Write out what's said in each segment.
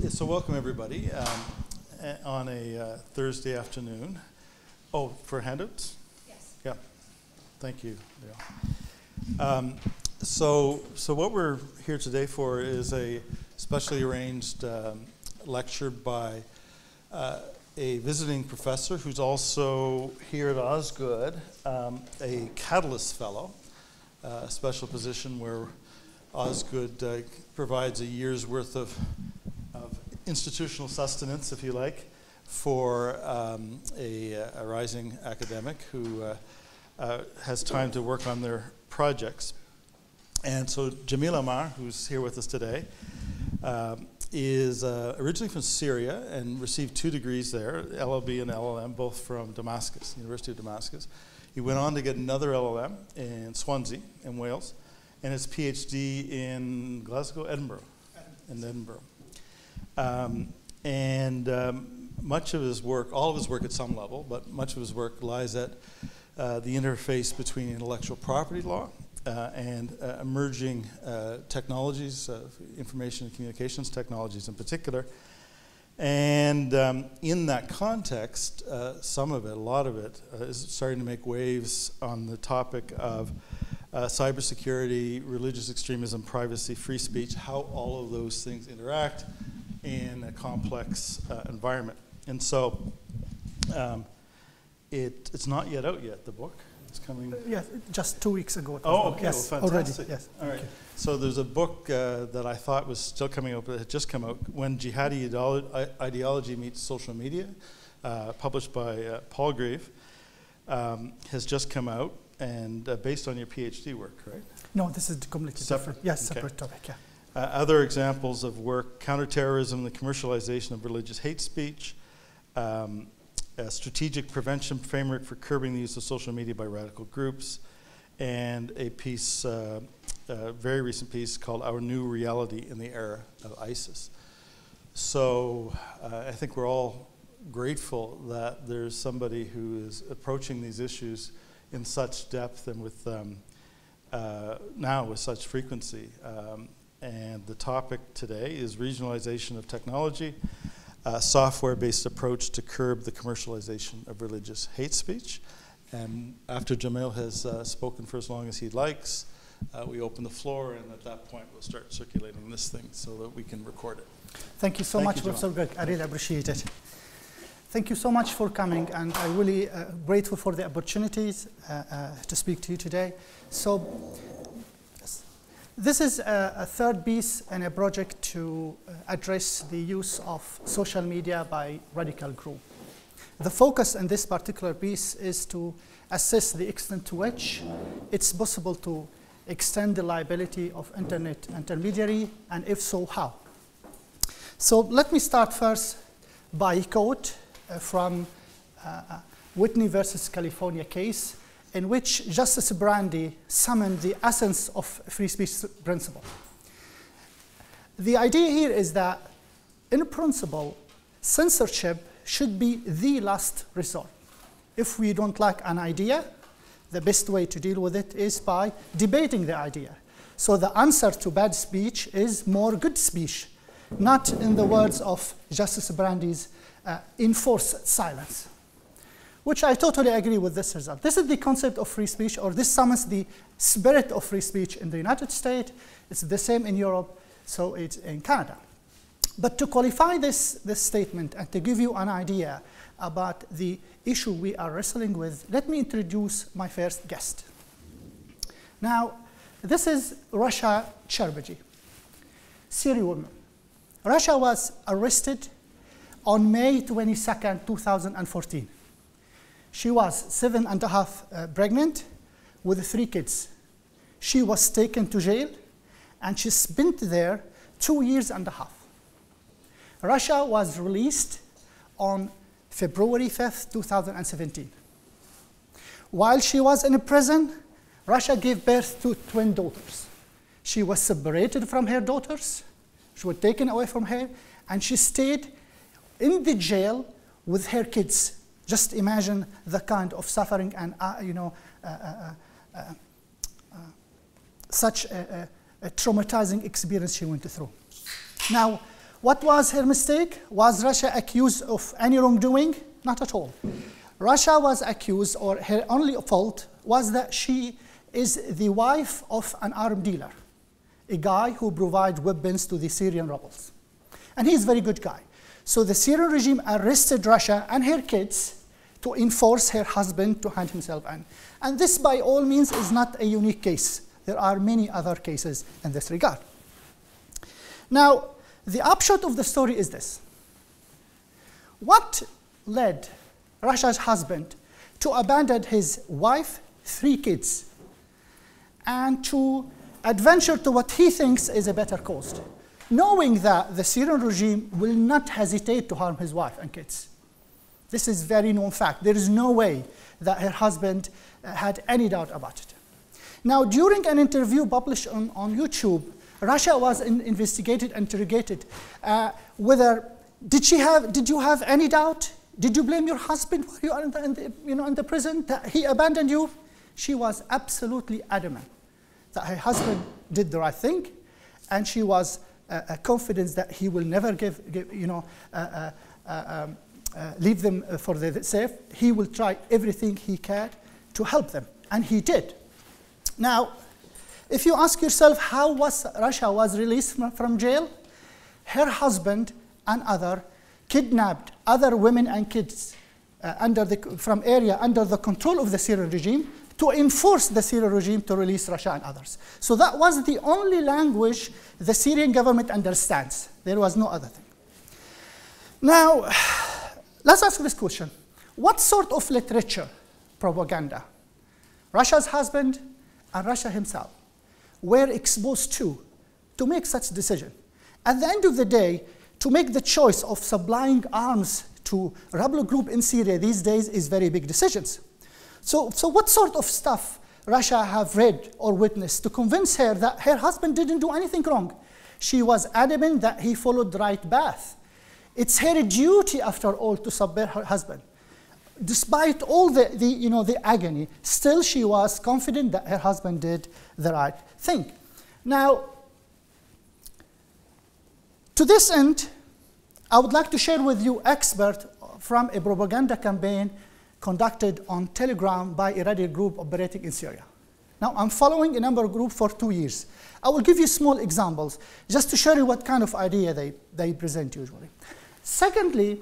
So welcome everybody on a Thursday afternoon. Oh, for handouts? Yes. Yeah. Thank you. Yeah. So what we're here today for is a specially arranged lecture by a visiting professor who's also here at Osgood, a Catalyst Fellow, a special position where Osgood provides a year's worth of institutional sustenance, if you like, for a rising academic who has time to work on their projects. And so Jamil Ammar, who's here with us today, is originally from Syria and received 2 degrees there, LLB and LLM, both from Damascus, University of Damascus. He went on to get another LLM in Swansea in Wales, and his PhD in Glasgow, Edinburgh. Much of his work, all of his work at some level, but much of his work lies at the interface between intellectual property law and emerging technologies, information and communications technologies in particular. And in that context, some of it, a lot of it, is starting to make waves on the topic of cybersecurity, religious extremism, privacy, free speech, how all of those things interact in a complex environment. And so it's not yet out yet, the book. It's coming. Yes, just 2 weeks ago. Oh, okay, yes, well, fantastic. Already, yes. All right. So there's a book that I thought was still coming out, but it had just come out, When Jihadi Ideology Meets Social Media, published by Paul Grieve, has just come out, and based on your PhD work, right? No, this is completely different. Yes, okay. Separate topic, yeah. Other examples of work: counterterrorism, the commercialization of religious hate speech, a strategic prevention framework for curbing the use of social media by radical groups, and a piece, a very recent piece called Our New Reality in the Era of ISIS. So I think we're all grateful that there's somebody who is approaching these issues in such depth and with now with such frequency. And the topic today is Regionalization of Technology, a software-based approach to curb the commercialization of religious hate speech. And after Jamil has spoken for as long as he likes, we open the floor, and at that point we'll start circulating this thing so that we can record it. Thank you so much, Professor Greg. I really appreciate it. Thank you so much for coming, and I'm really grateful for the opportunities to speak to you today. So, this is a third piece in a project to address the use of social media by radical group. The focus in this particular piece is to assess the extent to which it's possible to extend the liability of internet intermediary, and if so, how. So let me start first by a quote from Whitney versus California case, in which Justice Brandy summoned the essence of free speech principle. The idea here is that, in principle, censorship should be the last resort. If we don't like an idea, the best way to deal with it is by debating the idea. So the answer to bad speech is more good speech, not in the words of Justice Brandy's enforced silence, which I totally agree with this result. This is the concept of free speech, or this summons the spirit of free speech in the United States. It's the same in Europe, so it's in Canada. But to qualify this statement and to give you an idea about the issue we are wrestling with, let me introduce my first guest. Now, this is Russia Sharmaji, Syrian woman. Russia was arrested on May 22nd, 2014. She was 7.5 pregnant with 3 kids. She was taken to jail, and she spent there 2.5 years. Russia was released on February 5th, 2017. While she was in prison, Russia gave birth to twin daughters. She was separated from her daughters. She was taken away from her, and she stayed in the jail with her kids. Just imagine the kind of suffering and such a traumatizing experience she went through. Now, What was her mistake? Was Russia accused of any wrongdoing? Not at all. Russia was accused, or her only fault was that she is the wife of an arms dealer, a guy who provides weapons to the Syrian rebels. And he's a very good guy. So the Syrian regime arrested Russia and her kids to enforce her husband to hand himself in. And this, by all means, is not a unique case. There are many other cases in this regard. Now, the upshot of the story is this. What led Russia's husband to abandon his wife, 3 kids, and to adventure to what he thinks is a better cause, knowing that the Syrian regime will not hesitate to harm his wife and kids? This is a very known fact. There is no way that her husband had any doubt about it. Now, during an interview published on YouTube, Russia was investigated, interrogated, whether did you have any doubt? Did you blame your husband while you are in the prison that he abandoned you? She was absolutely adamant that her husband did the right thing, and she was confident that he will never leave them for the safe. He will try everything he can to help them, and he did. Now, if you ask yourself how Russia was released from jail, her husband and other kidnapped other women and kids from area under the control of the Syrian regime to enforce the Syrian regime to release Russia and others. So that was the only language the Syrian government understands. There was no other thing. Now, let's ask this question. What sort of literature, propaganda, Russia's husband and Russia himself were exposed to make such decision? At the end of the day, to make the choice of supplying arms to a rebel group in Syria these days is very big decisions. So what sort of stuff Russia have read or witnessed to convince her that her husband didn't do anything wrong? She was adamant that he followed the right path. It's her duty, after all, to subvert her husband. Despite all the agony, still she was confident that her husband did the right thing. Now, to this end, I would like to share with you excerpt from a propaganda campaign conducted on Telegram by a radical group operating in Syria. Now, I'm following a number of groups for 2 years. I will give you small examples just to show you what kind of idea they present usually. Secondly,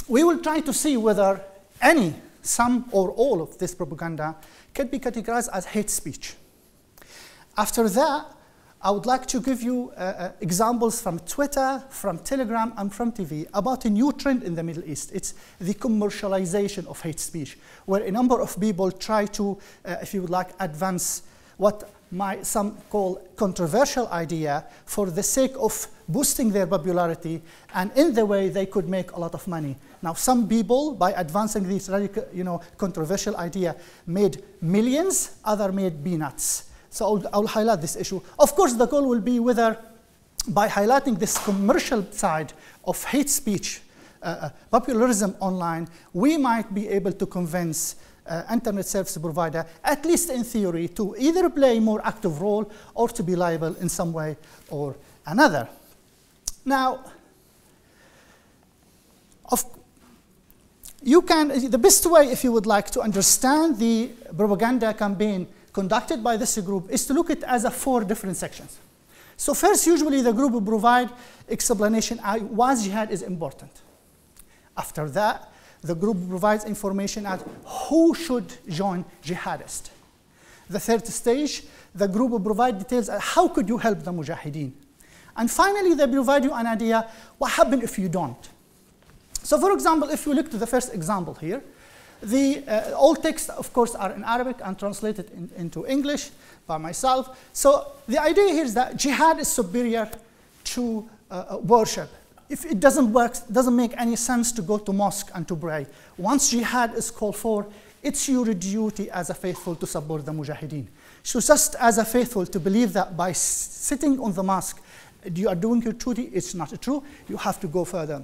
we will try to see whether any, some, or all of this propaganda can be categorized as hate speech. After that, I would like to give you examples from Twitter, from Telegram, and from TV about a new trend in the Middle East. It's the commercialization of hate speech, where a number of people try to, if you would like, advance what some call controversial idea for the sake of boosting their popularity, and in the way they could make a lot of money. Now, some people, by advancing this radical, controversial idea, made millions, others made peanuts. So I'll highlight this issue. Of course, the goal will be whether, by highlighting this commercial side of hate speech, popularism online, we might be able to convince internet service provider, at least in theory, to either play a more active role or to be liable in some way or another. Now, the best way, if you would like, to understand the propaganda campaign conducted by this group is to look at it as 4 different sections. So first, usually the group will provide explanation why jihad is important. After that, the group provides information on who should join jihadists. The third stage, the group will provide details on how could you help the mujahideen. And finally, they provide you an idea what happens if you don't. So for example, if we look to the first example here, all texts, of course, are in Arabic and translated into English by myself. So the idea here is that jihad is superior to worship. If it doesn't work, it doesn't make any sense to go to mosque and to pray. Once jihad is called for, it's your duty as a faithful to support the mujahideen. So just as a faithful to believe that by sitting on the mosque, you are doing your duty, it's not true. You have to go further.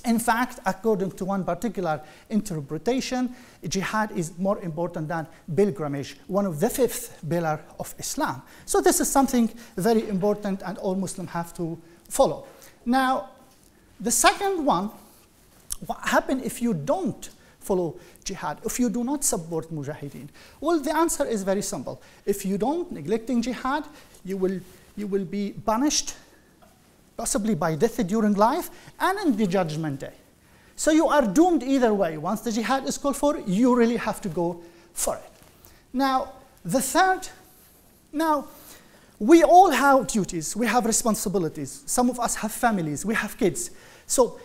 In fact, according to one particular interpretation, jihad is more important than pilgrimage, one of the 5th pillar of Islam. So this is something very important and all Muslims have to follow. Now, the second one, what happens if you don't follow jihad, if you do not support mujahideen? Well, the answer is very simple. If you don't neglecting jihad, you will be punished, possibly by death during life and in the judgment day. So you are doomed either way. Once the jihad is called for, you really have to go for it. Now, the third, now, we all have duties, we have responsibilities. Some of us have families, we have kids. So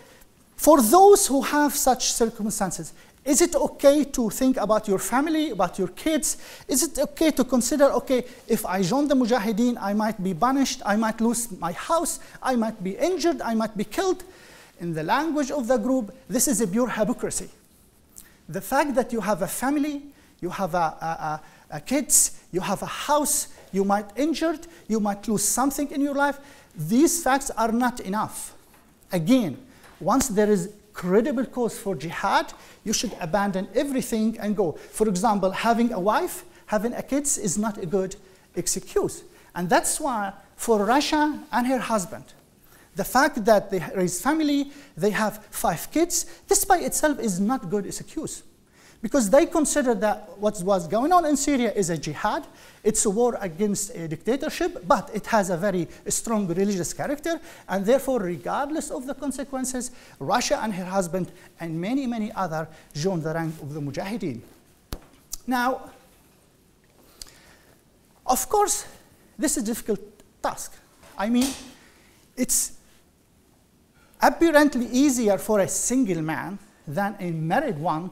for those who have such circumstances, is it okay to think about your family, about your kids? Is it okay to consider, okay, if I join the mujahideen, I might be banished, I might lose my house, I might be injured, I might be killed? In the language of the group, this is a pure hypocrisy. The fact that you have a family, you have kids, you have a house, you might injured, you might lose something in your life, these facts are not enough. Again, once there is credible cause for jihad, you should abandon everything and go. For example, having a wife, having a kids is not a good excuse. And that's why for Russia and her husband, the fact that they raise family, they have 5 kids, this by itself is not good excuse. Because they consider that what was going on in Syria is a jihad, it's a war against a dictatorship, but it has a very strong religious character, and therefore, regardless of the consequences, Russia and her husband and many, many others joined the rank of the Mujahideen. Now, of course, this is a difficult task. I mean, it's apparently easier for a single man than a married one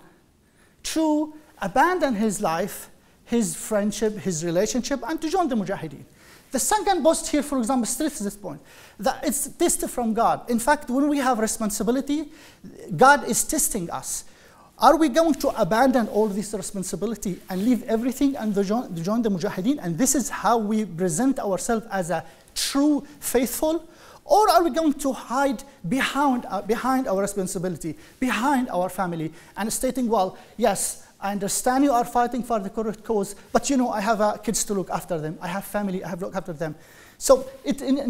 to abandon his life, his friendship, his relationship, and to join the Mujahideen. The second post here, for example, stresses this point, that it's tested from God. In fact, when we have responsibility, God is testing us. Are we going to abandon all this responsibility and leave everything and join the Mujahideen? And this is how we present ourselves as a true faithful? Or are we going to hide behind our responsibility, behind our family, and stating, well, yes, I understand you are fighting for the correct cause, but you know, I have kids to look after them. I have family, I have to look after them. So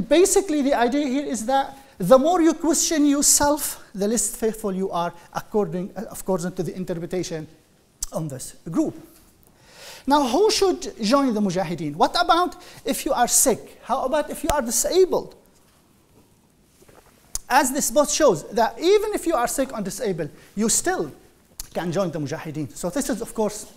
basically the idea here is that the more you question yourself, the less faithful you are according to the interpretation on this group. Now, who should join the Mujahideen? What about if you are sick? How about if you are disabled? As this post shows, that even if you are sick or disabled, you still can join the Mujahideen. So this is, of course,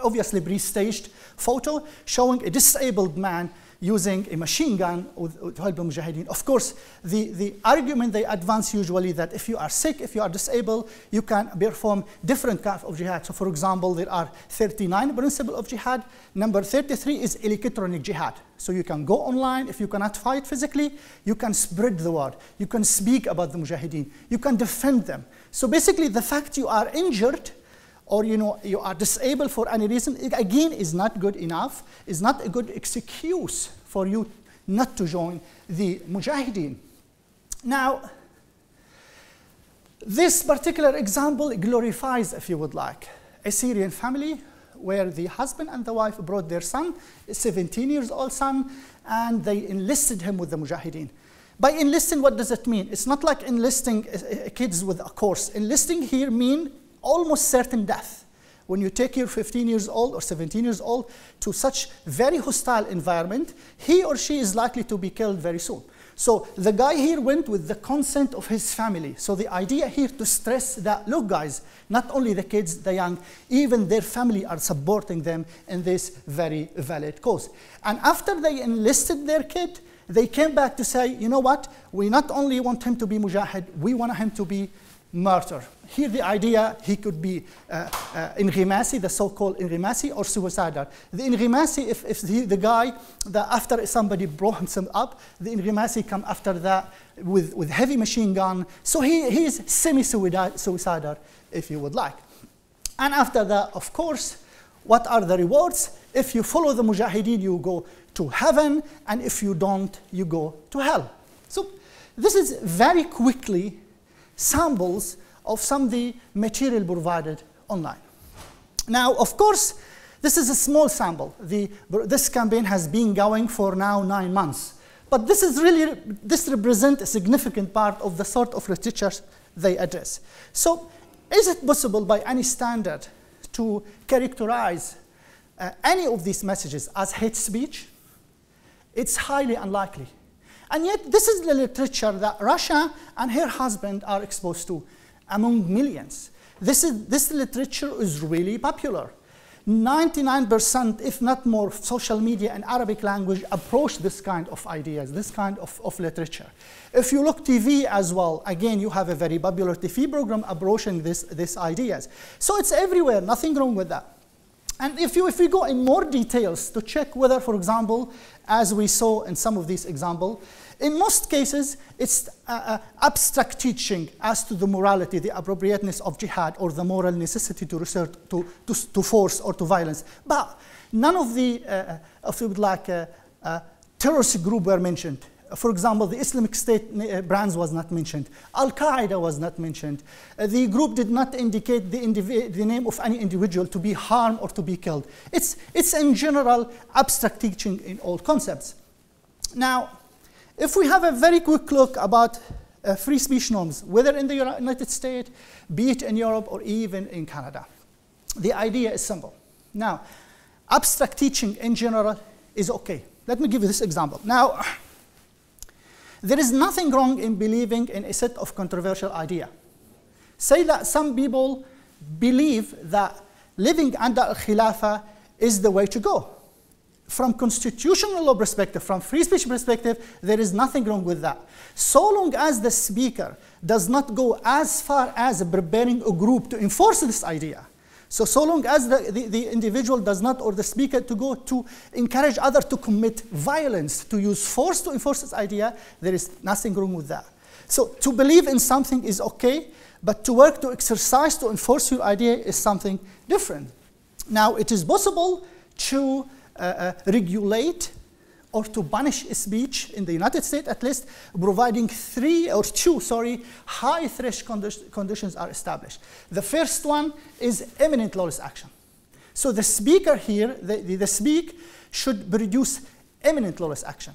obviously pre-staged photo showing a disabled man using a machine gun to help the Mujahideen. Of course, the argument they advance usually that if you are sick, if you are disabled, you can perform different kinds of jihad. So for example, there are 39 principles of jihad. Number 33 is electronic jihad. So you can go online. If you cannot fight physically, you can spread the word. You can speak about the Mujahideen. You can defend them. So basically, the fact you are injured or you are disabled for any reason, it again is not good enough, is not a good excuse for you not to join the Mujahideen. Now, this particular example glorifies, if you would like, a Syrian family where the husband and the wife brought their son, a 17-year-old son, and they enlisted him with the Mujahideen. By enlisting, what does it mean? It's not like enlisting kids with a course. Enlisting here means almost certain death. When you take your 15 years old or 17 years old to such very hostile environment, he or she is likely to be killed very soon. So the guy here went with the consent of his family. So the idea here to stress that, look guys, not only the kids, the young, even their family are supporting them in this very valid cause. And after they enlisted their kid, they came back to say, you know what, we not only want him to be mujahid, we want him to be martyr. Here the idea, he could be inghimasi, the so-called inghimasi, or suicidal. The inghimasi, if the guy, after somebody blows himself up, the inghimasi come after that with heavy machine gun. So he is semi-suicidal, if you would like. And after that, of course, what are the rewards? If you follow the Mujahideen, you go to heaven, and if you don't, you go to hell. So this is very quickly samples of some of the material provided online. Now, of course, this is a small sample. This campaign has been going for now 9 months. but this represents a significant part of the sort of literature they address. So is it possible by any standard to characterize any of these messages as hate speech? It's highly unlikely. And yet this is the literature that Russia and her husband are exposed to among millions. This literature is really popular. 99%, if not more, of social media in Arabic language approach this kind of ideas, this kind of literature. If you look TV as well, again, you have a very popular TV program approaching these ideas. So it's everywhere, nothing wrong with that. And if we go in more details to check whether, for example, as we saw in some of these examples, in most cases, it's abstract teaching as to the morality, the appropriateness of jihad, or the moral necessity to resort to force or to violence. But none of the, terrorist group were mentioned. For example, the Islamic State brands was not mentioned. Al-Qaeda was not mentioned. The group did not indicate the name of any individual to be harmed or to be killed. It's in general abstract teaching in all concepts. Now, if we have a very quick look about free speech norms, whether in the United States, be it in Europe, or even in Canada, the idea is simple. Now, abstract teaching in general is okay. Let me give you this example. Now, there is nothing wrong in believing in a set of controversial ideas. Say that some people believe that living under al-Khilafah is the way to go. From constitutional law perspective, from free speech perspective, there is nothing wrong with that. So long as the speaker does not go as far as preparing a group to enforce this idea. So long as the individual does not, or the speaker, to go to encourage others to commit violence, to use force to enforce this idea, there is nothing wrong with that. So to believe in something is okay, but to work, to exercise, to enforce your idea is something different. Now, it is possible to regulate or to punish speech in the United States, at least, providing two high threshold conditions are established. The first one is imminent lawless action. So the speaker here, the speak, should produce imminent lawless action.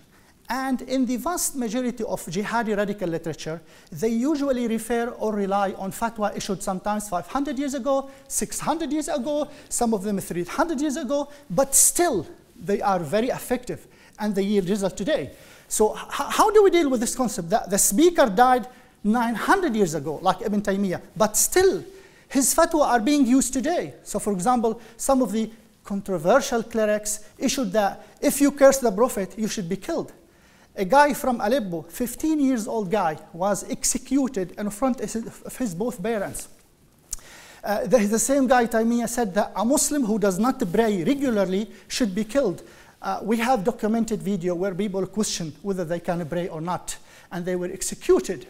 And in the vast majority of jihadi radical literature, they usually refer or rely on fatwa issued sometimes 500 years ago, 600 years ago, some of them 300 years ago, but still they are very effective and they yield result today. So how do we deal with this concept that the speaker died 900 years ago, like Ibn Taymiyyah, but still his fatwa are being used today? So for example, some of the controversial clerics issued that if you curse the Prophet, you should be killed. A guy from Aleppo, 15 years old guy, was executed in front of his both parents. The same guy, Taymiyyah, said that a Muslim who does not pray regularly should be killed. We have documented video where people question whether they can pray or not, and they were executed.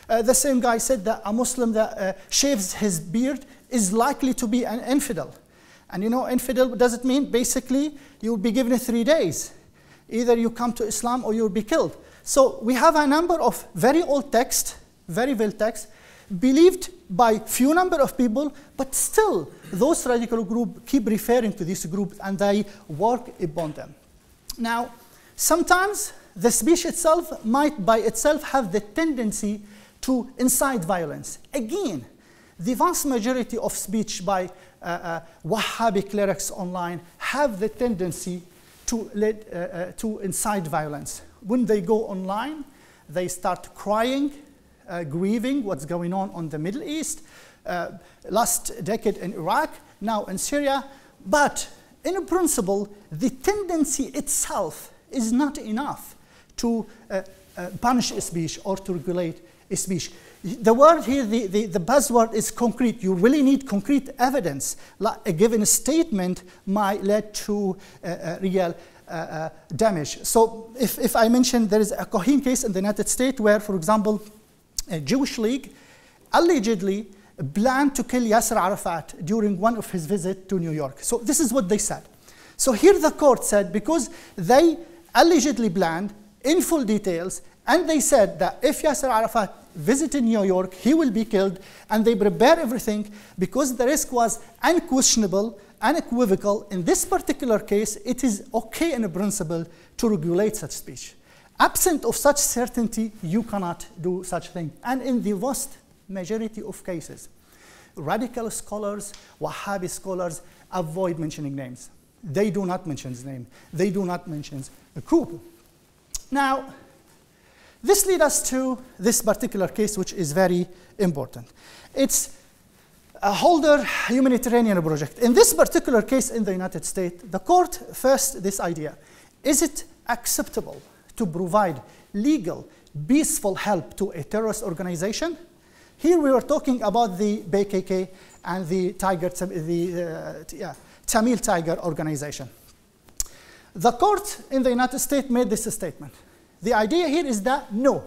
The same guy said that a Muslim that shaves his beard is likely to be an infidel. And you know, infidel, what does it mean? Basically, you will be given 3 days. Either you come to Islam or you'll be killed. So we have a number of very old texts, very well texts, believed by few number of people, but still those radical groups keep referring to these groups and they work upon them. Now, sometimes the speech itself might by itself have the tendency to incite violence. Again, the vast majority of speech by Wahhabi clerics online have the tendency to incite violence. When they go online, they start crying, grieving what's going on the Middle East, last decade in Iraq, now in Syria. But in principle, the tendency itself is not enough to punish speech or to regulate speech. The word here, the buzzword is concrete. You really need concrete evidence. Like a given statement might lead to real damage. So if I mention there is a Cohen case in the United States where, for example, a Jewish League allegedly planned to kill Yasser Arafat during one of his visits to New York. So this is what they said. So here the court said, because they allegedly planned in full details, and they said that if Yasser Arafat visited New York, he will be killed, and they prepared everything because the risk was unquestionable, unequivocal. In this particular case, it is okay in principle to regulate such speech. Absent of such certainty, you cannot do such thing. And in the vast majority of cases, radical scholars, Wahhabi scholars, avoid mentioning names. They do not mention his name. They do not mention a group. Now, this leads us to this particular case, which is very important. It's a Holder humanitarian project. In this particular case in the United States, the court faced this idea. Is it acceptable to provide legal, peaceful help to a terrorist organization? Here we were talking about the BKK and the Tamil Tiger organization. The court in the United States made this statement. The idea here is that no,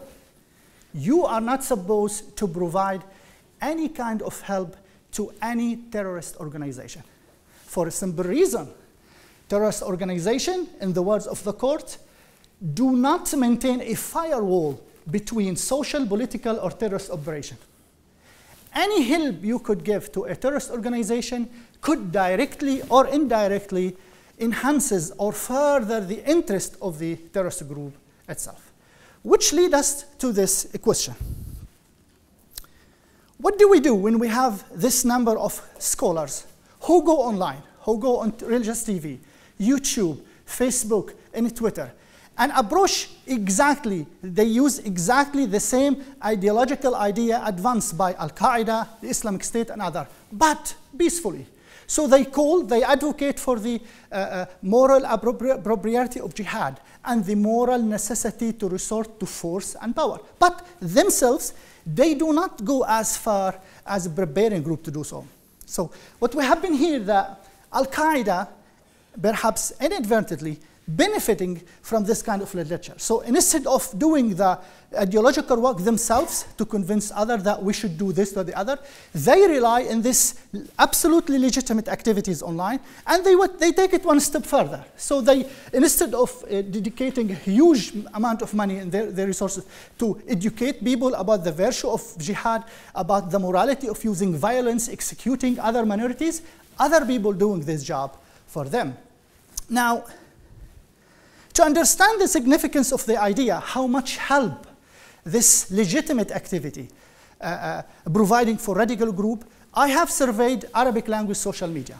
you are not supposed to provide any kind of help to any terrorist organization. For a simple reason, terrorist organization, in the words of the court, do not maintain a firewall between social, political, or terrorist operation. Any help you could give to a terrorist organization could directly or indirectly enhances or further the interest of the terrorist group itself. Which leads us to this question. What do we do when we have this number of scholars who go online, who go on religious TV, YouTube, Facebook, and Twitter, and approach exactly, they use exactly the same ideological idea advanced by Al-Qaeda, the Islamic State, and others, but peacefully. So they advocate for the moral appropriateness of jihad and the moral necessity to resort to force and power. But themselves, they do not go as far as a barbarian group to do so. So what we have been here that Al-Qaeda, perhaps inadvertently, benefiting from this kind of literature. So instead of doing the ideological work themselves to convince others that we should do this or the other, they rely on this absolutely legitimate activities online, and they take it one step further. So they, instead of dedicating a huge amount of money and their resources to educate people about the virtue of jihad, about the morality of using violence, executing other minorities, other people doing this job for them. Now, to understand the significance of the idea, how much help this legitimate activity providing for radical group, I have surveyed Arabic language social media.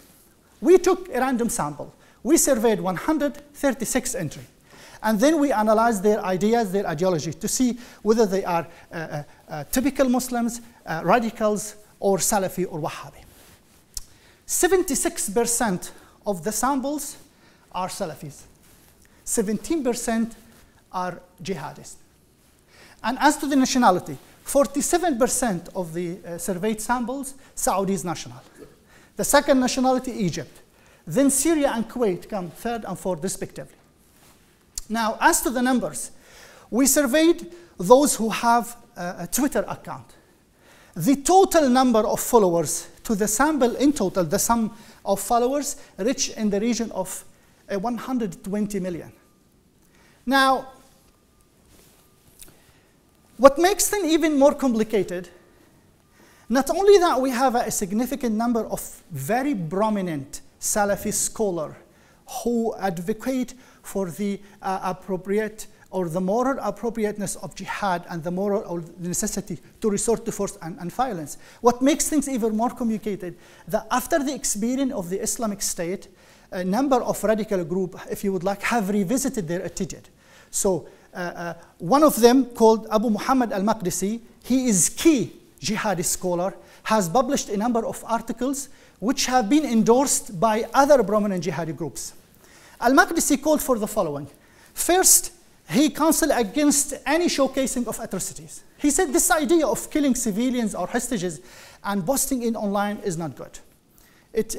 We took a random sample. We surveyed 136 entries. And then we analyzed their ideas, their ideology, to see whether they are typical Muslims, radicals, or Salafi or Wahhabi. 76% of the samples are Salafis. 17% are jihadists. And as to the nationality, 47% of the surveyed samples, Saudi is national. The second nationality, Egypt. Then Syria and Kuwait come third and fourth respectively. Now, as to the numbers, we surveyed those who have a Twitter account. The total number of followers to the sample in total, the sum of followers, reached in the region of 120 million. Now, what makes things even more complicated, not only that we have a significant number of very prominent Salafi scholars who advocate for the appropriate or the moral appropriateness of jihad and the moral or the necessity to resort to force and violence. What makes things even more complicated, that after the experience of the Islamic State, a number of radical groups, if you would like, have revisited their attitude. So one of them, called Abu Muhammad al-Maqdisi, he is key jihadi scholar, has published a number of articles which have been endorsed by other prominent jihadi groups. Al-Maqdisi called for the following. First, he counseled against any showcasing of atrocities. He said this idea of killing civilians or hostages and posting it online is not good. It's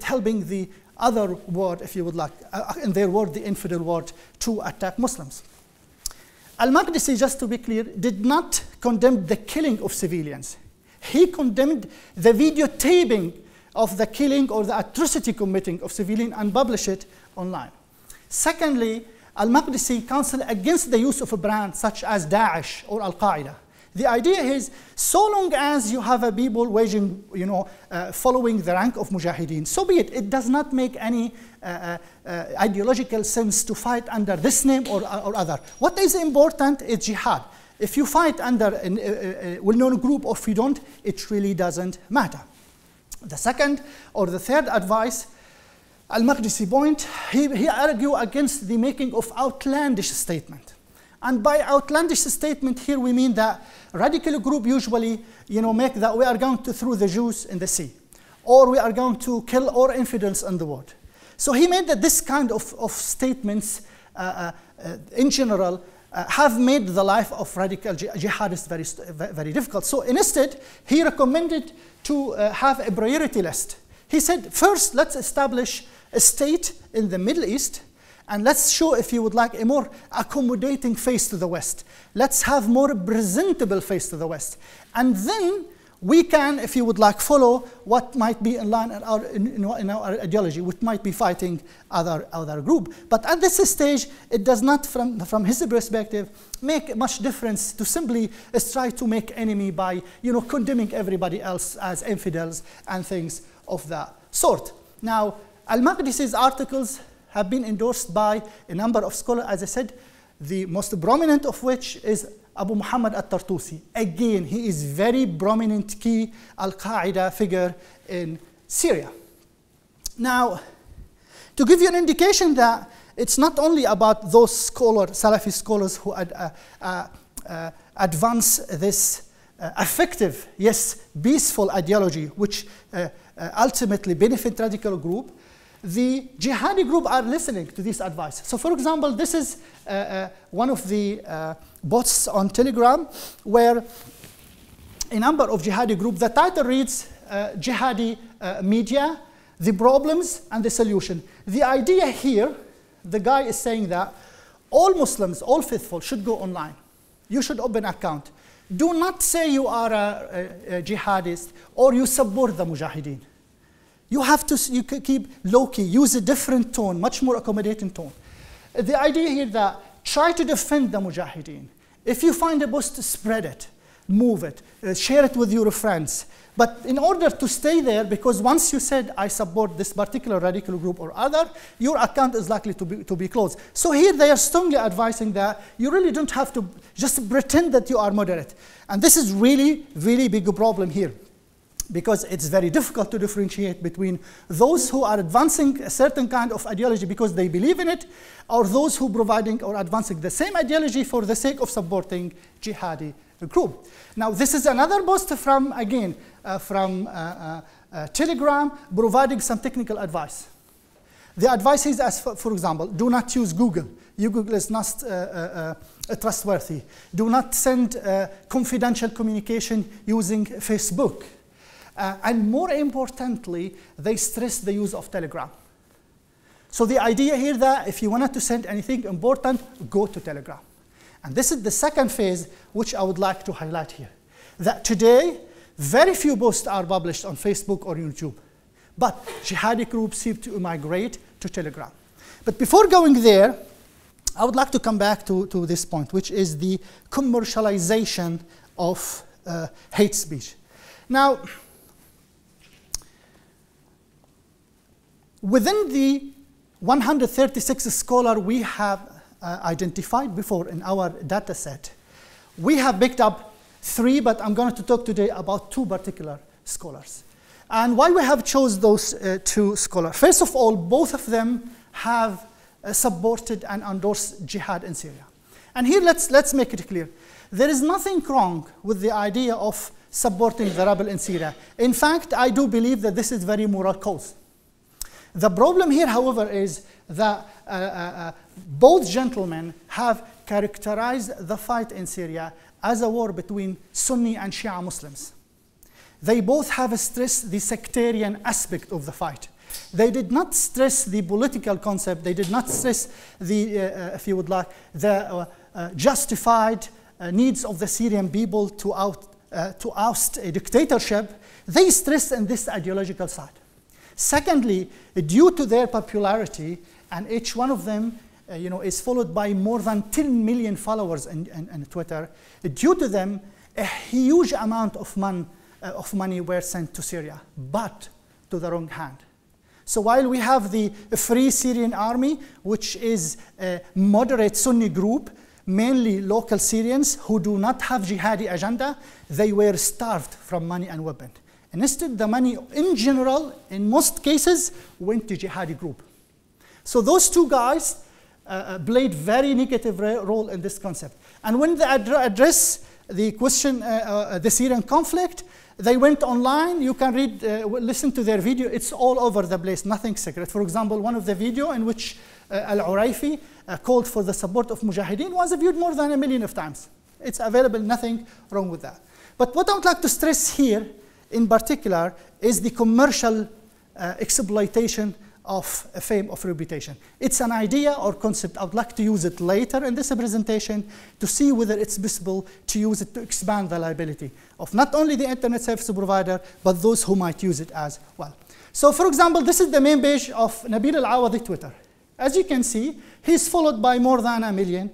helping the other world, if you would like, in their word, the infidel world, to attack Muslims. Al-Maqdisi, just to be clear, did not condemn the killing of civilians. He condemned the videotaping of the killing or the atrocity committing of civilians and published it online. Secondly, Al-Maqdisi counseled against the use of a brand such as Daesh or Al-Qaeda. The idea is, so long as you have a people waging, following the rank of mujahideen, so be it. It does not make any ideological sense to fight under this name or other. What is important is jihad. If you fight under a well-known group or if you don't, it really doesn't matter. The second or the third advice, Al-Maqdisi point, he argued against the making of outlandish statement. And by outlandish statement here we mean that radical group usually make that we are going to throw the Jews in the sea, or we are going to kill all infidels in the world. So he made that this kind of statements in general have made the life of radical jihadists very difficult. So instead, he recommended to have a priority list. He said, first, let's establish a state in the Middle East, and let's show, if you would like, a more accommodating face to the West. Let's have more presentable face to the West. And then we can, if you would like, follow what might be in line in our ideology, which might be fighting other group. But at this stage, it does not, from his perspective, make much difference to simply try to make enemy by condemning everybody else as infidels and things of that sort. Now, Al-Maqdisi's articles have been endorsed by a number of scholars, as I said, the most prominent of which is Abu Muhammad al-Tartusi. Again, he is very prominent key Al-Qaeda figure in Syria. Now, to give you an indication that it's not only about those scholars, Salafi scholars, who advance this effective, yes, peaceful ideology, which ultimately benefit radical group, the jihadi group are listening to this advice. So for example, this is one of the bots on Telegram where a number of jihadi groups, the title reads Jihadi Media, the problems and the solution. The idea here, the guy is saying that all Muslims, all faithful should go online. You should open an account. Do not say you are a jihadist or you support the mujahideen. You have to keep low-key, use a different tone, much more accommodating tone. The idea here that try to defend the mujahideen. If you find a post, spread it, move it, share it with your friends. But in order to stay there, because once you said, I support this particular radical group or other, your account is likely to be closed. So here they are strongly advising that you really don't have to just pretend that you are moderate. And this is really, really big problem here, because it's very difficult to differentiate between those who are advancing a certain kind of ideology because they believe in it, or those who providing or advancing the same ideology for the sake of supporting jihadi group. Now, this is another post from, again, from Telegram, providing some technical advice. The advice is, as for example, do not use Google. Google is not trustworthy. Do not send confidential communication using Facebook. And more importantly, they stress the use of Telegram. So the idea here that if you wanted to send anything important, go to Telegram. And this is the second phase which I would like to highlight here. That today, very few posts are published on Facebook or YouTube. But jihadi groups seem to migrate to Telegram. But before going there, I would like to come back to this point, which is the commercialization of hate speech. Now, within the 136 scholars we have identified before in our data set, we have picked up 3, but I'm going to talk today about 2 particular scholars. And why we have chose those 2 scholars? First of all, both of them have supported and endorsed jihad in Syria. And here let's make it clear. There is nothing wrong with the idea of supporting the rebel in Syria. In fact, I do believe that this is a very moral cause. The problem here, however, is that both gentlemen have characterized the fight in Syria as a war between Sunni and Shia Muslims. They both have stressed the sectarian aspect of the fight. They did not stress the political concept. They did not stress the, if you would like, the justified needs of the Syrian people to oust a dictatorship. They stressed in this ideological side. Secondly, due to their popularity, and each one of them is followed by more than 10 million followers on Twitter, due to them, a huge amount of money were sent to Syria, but to the wrong hand. So while we have the Free Syrian Army, which is a moderate Sunni group, mainly local Syrians who do not have jihadi agenda, they were starved from money and weapons. And instead, the money in general, in most cases, went to jihadi group. So those two guys played very negative role in this concept. And when they address the question, the Syrian conflict, they went online. You can read, listen to their video. It's all over the place, nothing secret. For example, one of the video in which Al-Uraifi called for the support of Mujahideen was viewed more than 1 million of times. It's available, nothing wrong with that. But what I would like to stress here, in particular, is the commercial exploitation of fame, of reputation. It's an idea or concept. I would like to use it later in this presentation to see whether it's possible to use it to expand the liability of not only the internet service provider, but those who might use it as well. So for example, this is the main page of Nabil Al-Awadi Twitter. As you can see, he's followed by more than 1 million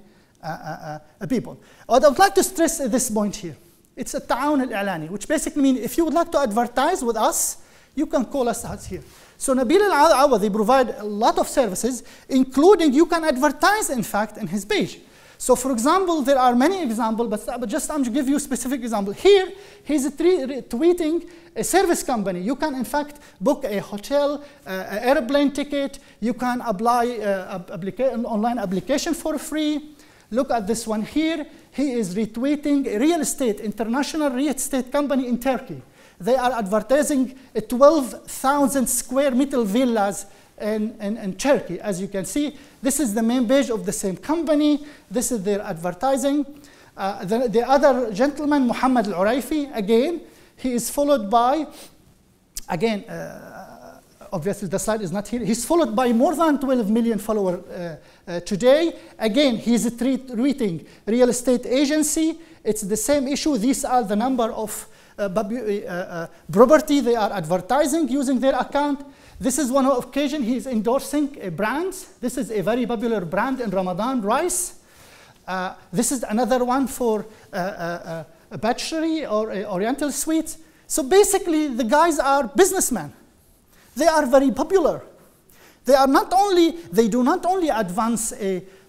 people. What I would like to stress at this point here, it's a ta'awun al-i'lani, which basically means if you would like to advertise with us, you can call us out here. So Nabil Al-Awadi provide a lot of services, including you can advertise, in fact, in his page. So for example, there are many examples, but just I'm going to give you a specific example. Here, he's tweeting a service company. You can, in fact, book a hotel, an airplane ticket. You can apply an online application for free. Look at this one here. He is retweeting a real estate, international real estate company in Turkey. They are advertising 12,000 square meter villas in Turkey. As you can see, this is the main page of the same company. This is their advertising. The other gentleman, Muhammad Al-Uraifi, again, he is followed by, again, obviously the slide is not here. He's followed by more than 12 million followers today. Again, he's retweeting real estate agency. It's the same issue. These are the number of property they are advertising using their account. This is one occasion he's endorsing a brand. This is a very popular brand in Ramadan, rice. This is another one for a butchery or Oriental sweets. So basically, the guys are businessmen. They are very popular. They do not only advance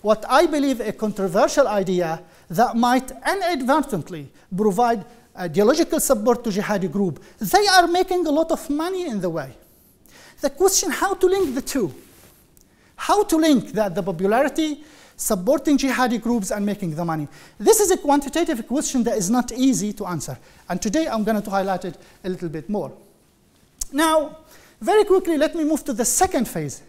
what I believe a controversial idea that might inadvertently provide ideological support to jihadi group. They are making a lot of money in the way. The question, how to link the two? How to link that the popularity, supporting jihadi groups and making the money? This is a quantitative question that is not easy to answer. And today I'm going to highlight it a little bit more. Now, very quickly, let me move to the second phase.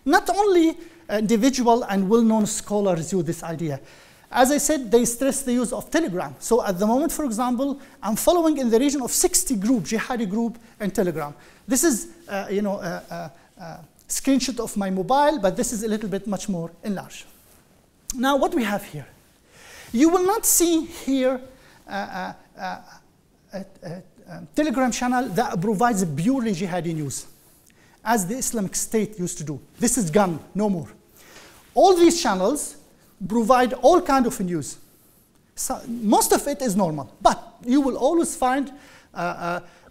Not only individual and well-known scholars use this idea. As I said, they stress the use of Telegram. So at the moment, for example, I'm following in the region of 60 groups, jihadi group in Telegram. This is, a screenshot of my mobile, but this is a little bit much more enlarged. Now, what we have here, you will not see here a Telegram channel that provides purely jihadi news, as the Islamic State used to do. This is gone, no more. All these channels provide all kinds of news. So most of it is normal, but you will always find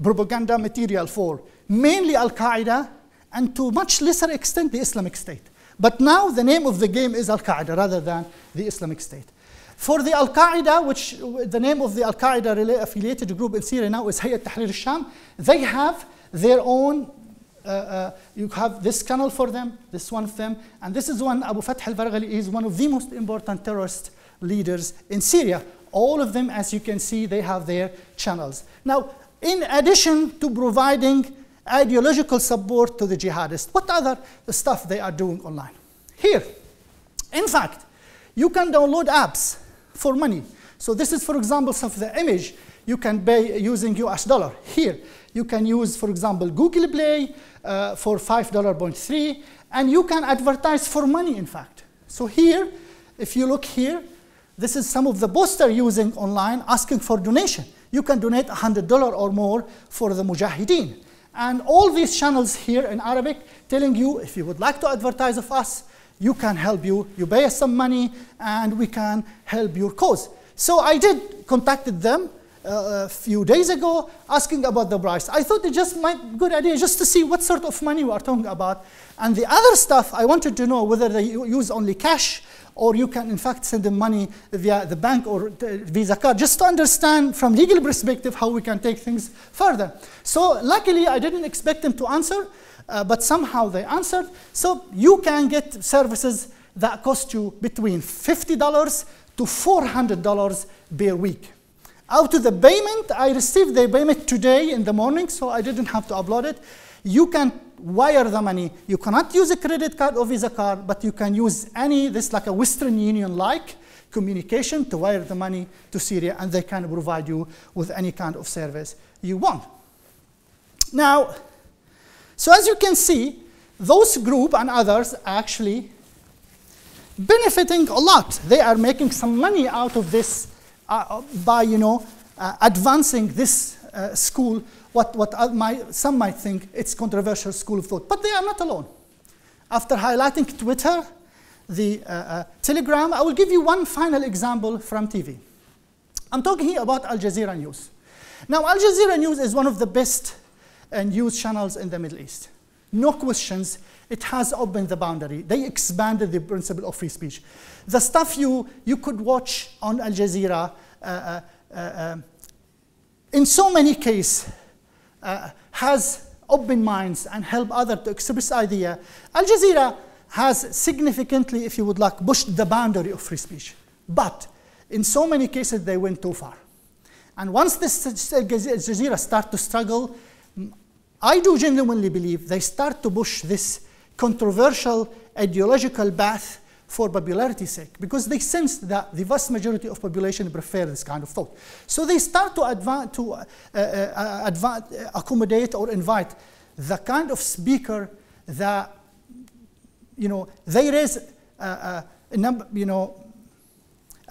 propaganda material for mainly Al-Qaeda and to much lesser extent the Islamic State. But now the name of the game is Al-Qaeda rather than the Islamic State. For the Al-Qaeda, which the name of the Al-Qaeda affiliated group in Syria now is Hayat Tahrir al-Sham, they have their own you have this channel for them, this one of them, and this is one, Abu Fath al-Barghali is one of the most important terrorist leaders in Syria. All of them, as you can see, they have their channels. Now, in addition to providing ideological support to the jihadists, what other stuff they are doing online? Here, in fact, you can download apps for money. So this is, for example, some of the image you can pay using US dollar. Here, you can use, for example, Google Play for $5.3, and you can advertise for money, in fact. So here, if you look here, this is some of the poster using online asking for donation. You can donate $100 or more for the Mujahideen. And all these channels here in Arabic telling you, if you would like to advertise of us, you can help you, you pay us some money, and we can help your cause. So I did contacted them a few days ago asking about the price. I thought it just might be a good idea just to see what sort of money we are talking about. And the other stuff, I wanted to know whether they use only cash or you can, in fact, send them money via the bank or the Visa card, just to understand from legal perspective how we can take things further. So luckily, I didn't expect them to answer, but somehow they answered. So you can get services that cost you between $50 to $400 per week. Out of the payment, I received the payment today in the morning, so I didn't have to upload it. You can wire the money. You cannot use a credit card or Visa card, but you can use this like a Western Union-like communication to wire the money to Syria, and they can provide you with any kind of service you want. Now, so as you can see, those group and others are actually benefiting a lot. They are making some money out of this by, advancing this school, some might think it's controversial school of thought, but they are not alone. After highlighting Twitter, the Telegram, I will give you one final example from TV. I'm talking here about Al Jazeera News. Now, Al Jazeera News is one of the best news channels in the Middle East. No questions, it has opened the boundary. They expanded the principle of free speech. The stuff you could watch on Al Jazeera, in so many cases, has open minds and help others to express idea. Al Jazeera has significantly, if you would like, pushed the boundary of free speech. But in so many cases, they went too far. And once this Al Jazeera start to struggle, I do genuinely believe they start to push this controversial ideological path for popularity's sake, because they sense that the vast majority of population prefer this kind of thought. So they start to accommodate or invite the kind of speaker that, they raise a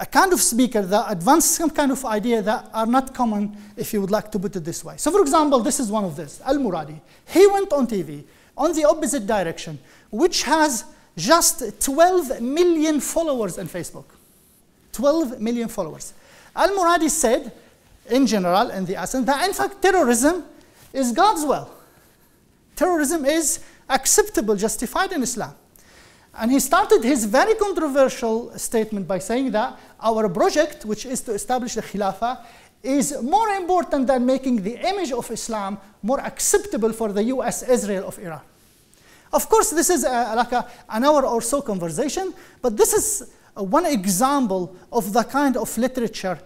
kind of speaker that advance some kind of idea that are not common, if you would like to put it this way. So for example, this is one of this, Al-Muradi. He went on TV on the opposite direction, which has just 12 million followers on Facebook. 12 million followers. Al-Muradi said, in general, in the essence, that in fact terrorism is God's will. Terrorism is acceptable, justified in Islam. And he started his very controversial statement by saying that our project, which is to establish the Khilafah, is more important than making the image of Islam more acceptable for the US, Israel of Iran. Of course, this is like an hour or so conversation, but this is one example of the kind of literature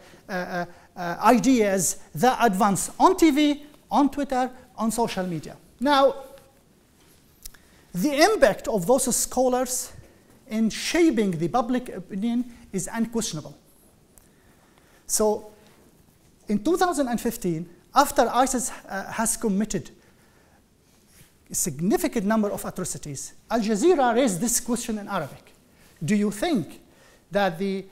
ideas that advance on TV, on Twitter, on social media. Now, the impact of those scholars in shaping the public opinion is unquestionable. So, in 2015, after ISIS has committed a significant number of atrocities, Al Jazeera raised this question in Arabic. Do you think that the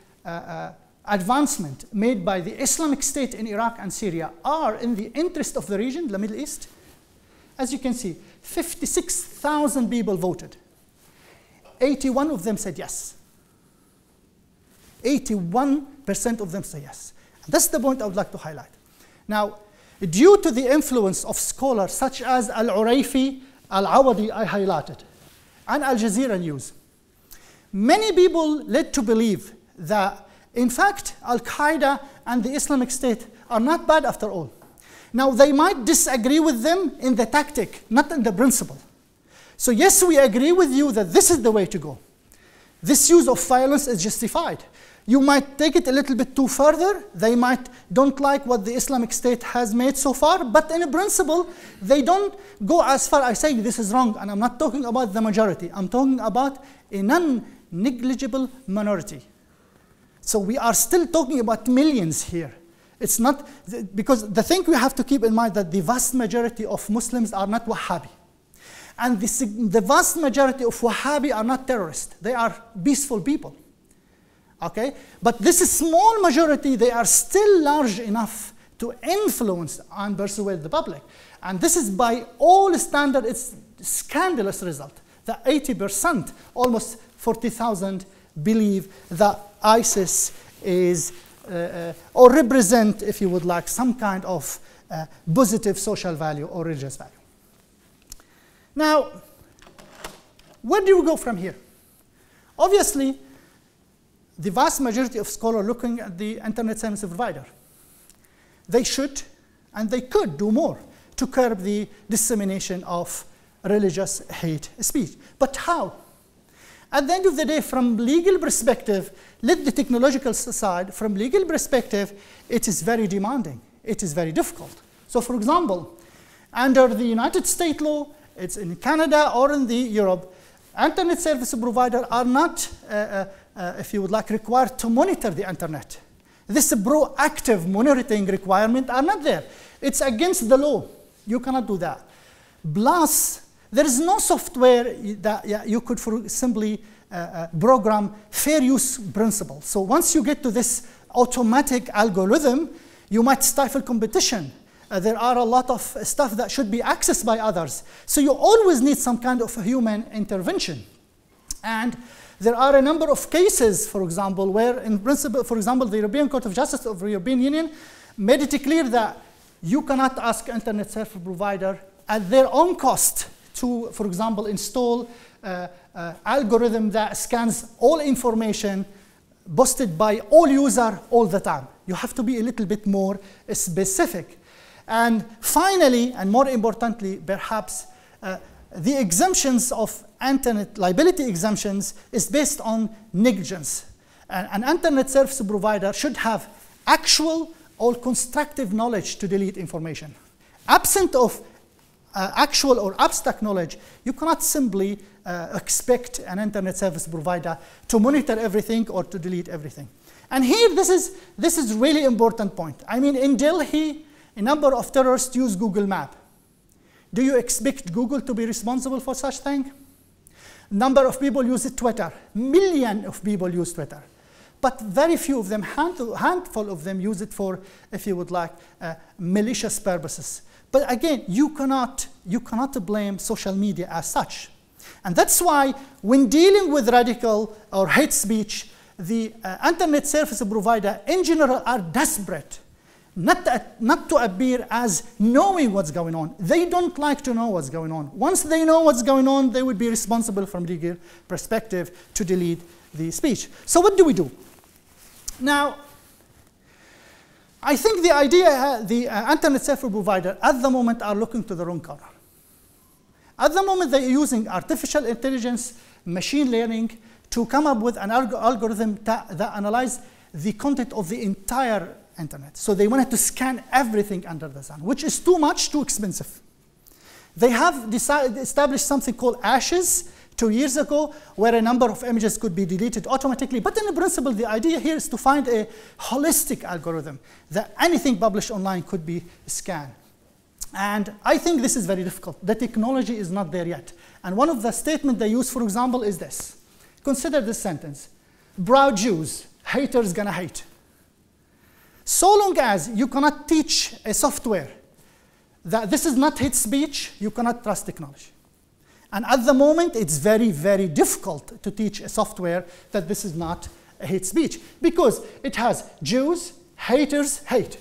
advancement made by the Islamic State in Iraq and Syria are in the interest of the region, the Middle East? As you can see, 56,000 people voted. 81 of them said yes. 81% of them say yes. And that's the point I would like to highlight. Now, due to the influence of scholars such as Al-Urayfi, Al-Awadi, I highlighted, and Al Jazeera News, many people led to believe that, in fact, Al-Qaeda and the Islamic State are not bad after all. Now, they might disagree with them in the tactic, not in the principle. So yes, we agree with you that this is the way to go. This use of violence is justified. You might take it a little bit too further. They might don't like what the Islamic State has made so far, but in a principle, they don't go as far as saying this is wrong. And I'm not talking about the majority. I'm talking about a non-negligible minority. So we are still talking about millions here. It's not, because the thing we have to keep in mind that the vast majority of Muslims are not Wahhabi. And the vast majority of Wahhabi are not terrorists. They are peaceful people. Okay? But this small majority, they are still large enough to influence and persuade the public. And this is by all standards, it's a scandalous result. That 80%, almost 40,000, believe that ISIS is or represent, if you would like, some kind of positive social value or religious value. Now, where do we go from here? Obviously, the vast majority of scholars are looking at the internet service provider. They should and they could do more to curb the dissemination of religious hate speech. But how? At the end of the day, from legal perspective, let the technological side, from legal perspective, it is very demanding. It is very difficult. So for example, under the United States law, it's in Canada or in the Europe, internet service providers are not, if you would like, required to monitor the internet. This proactive monitoring requirement are not there. It's against the law. You cannot do that. Plus, there is no software that you could simply program fair use principle. So once you get to this automatic algorithm, you might stifle competition. There are a lot of stuff that should be accessed by others. So you always need some kind of human intervention. And there are a number of cases, for example, where in principle, for example, the European Court of Justice of the European Union made it clear that you cannot ask internet service provider at their own cost to, for example, install algorithm that scans all information posted by all users all the time. You have to be a little bit more specific. And finally, and more importantly, perhaps, the exemptions of internet liability exemptions is based on negligence. An internet service provider should have actual or constructive knowledge to delete information. Absent of actual or abstract knowledge, you cannot simply expect an internet service provider to monitor everything or to delete everything. And here, this is really important point. I mean, in Delhi, a number of terrorists use Google Maps. Do you expect Google to be responsible for such thing? Number of people use Twitter. Millions of people use Twitter. But very few of them, handful of them use it for, if you would like, malicious purposes. But again, you cannot blame social media as such. And that's why when dealing with radical or hate speech, the internet service provider in general are desperate not to appear as knowing what's going on. They don't like to know what's going on. Once they know what's going on, they would be responsible from legal perspective to delete the speech. So what do we do? Now, I think the idea, the internet service provider at the moment are looking to the wrong corner. At the moment, they're using artificial intelligence, machine learning, to come up with an algorithm that analyze the content of the entire internet. So they wanted to scan everything under the sun, which is too much, too expensive. They have established something called Ashes 2 years ago, where a number of images could be deleted automatically. But in principle, the idea here is to find a holistic algorithm that anything published online could be scanned. And I think this is very difficult. The technology is not there yet. And one of the statements they use, for example, is this. Consider this sentence. Proud Jews, haters gonna hate. So long as you cannot teach a software that this is not hate speech, you cannot trust technology. And at the moment, it's very, very difficult to teach a software that this is not a hate speech, because it has Jews, haters, hate.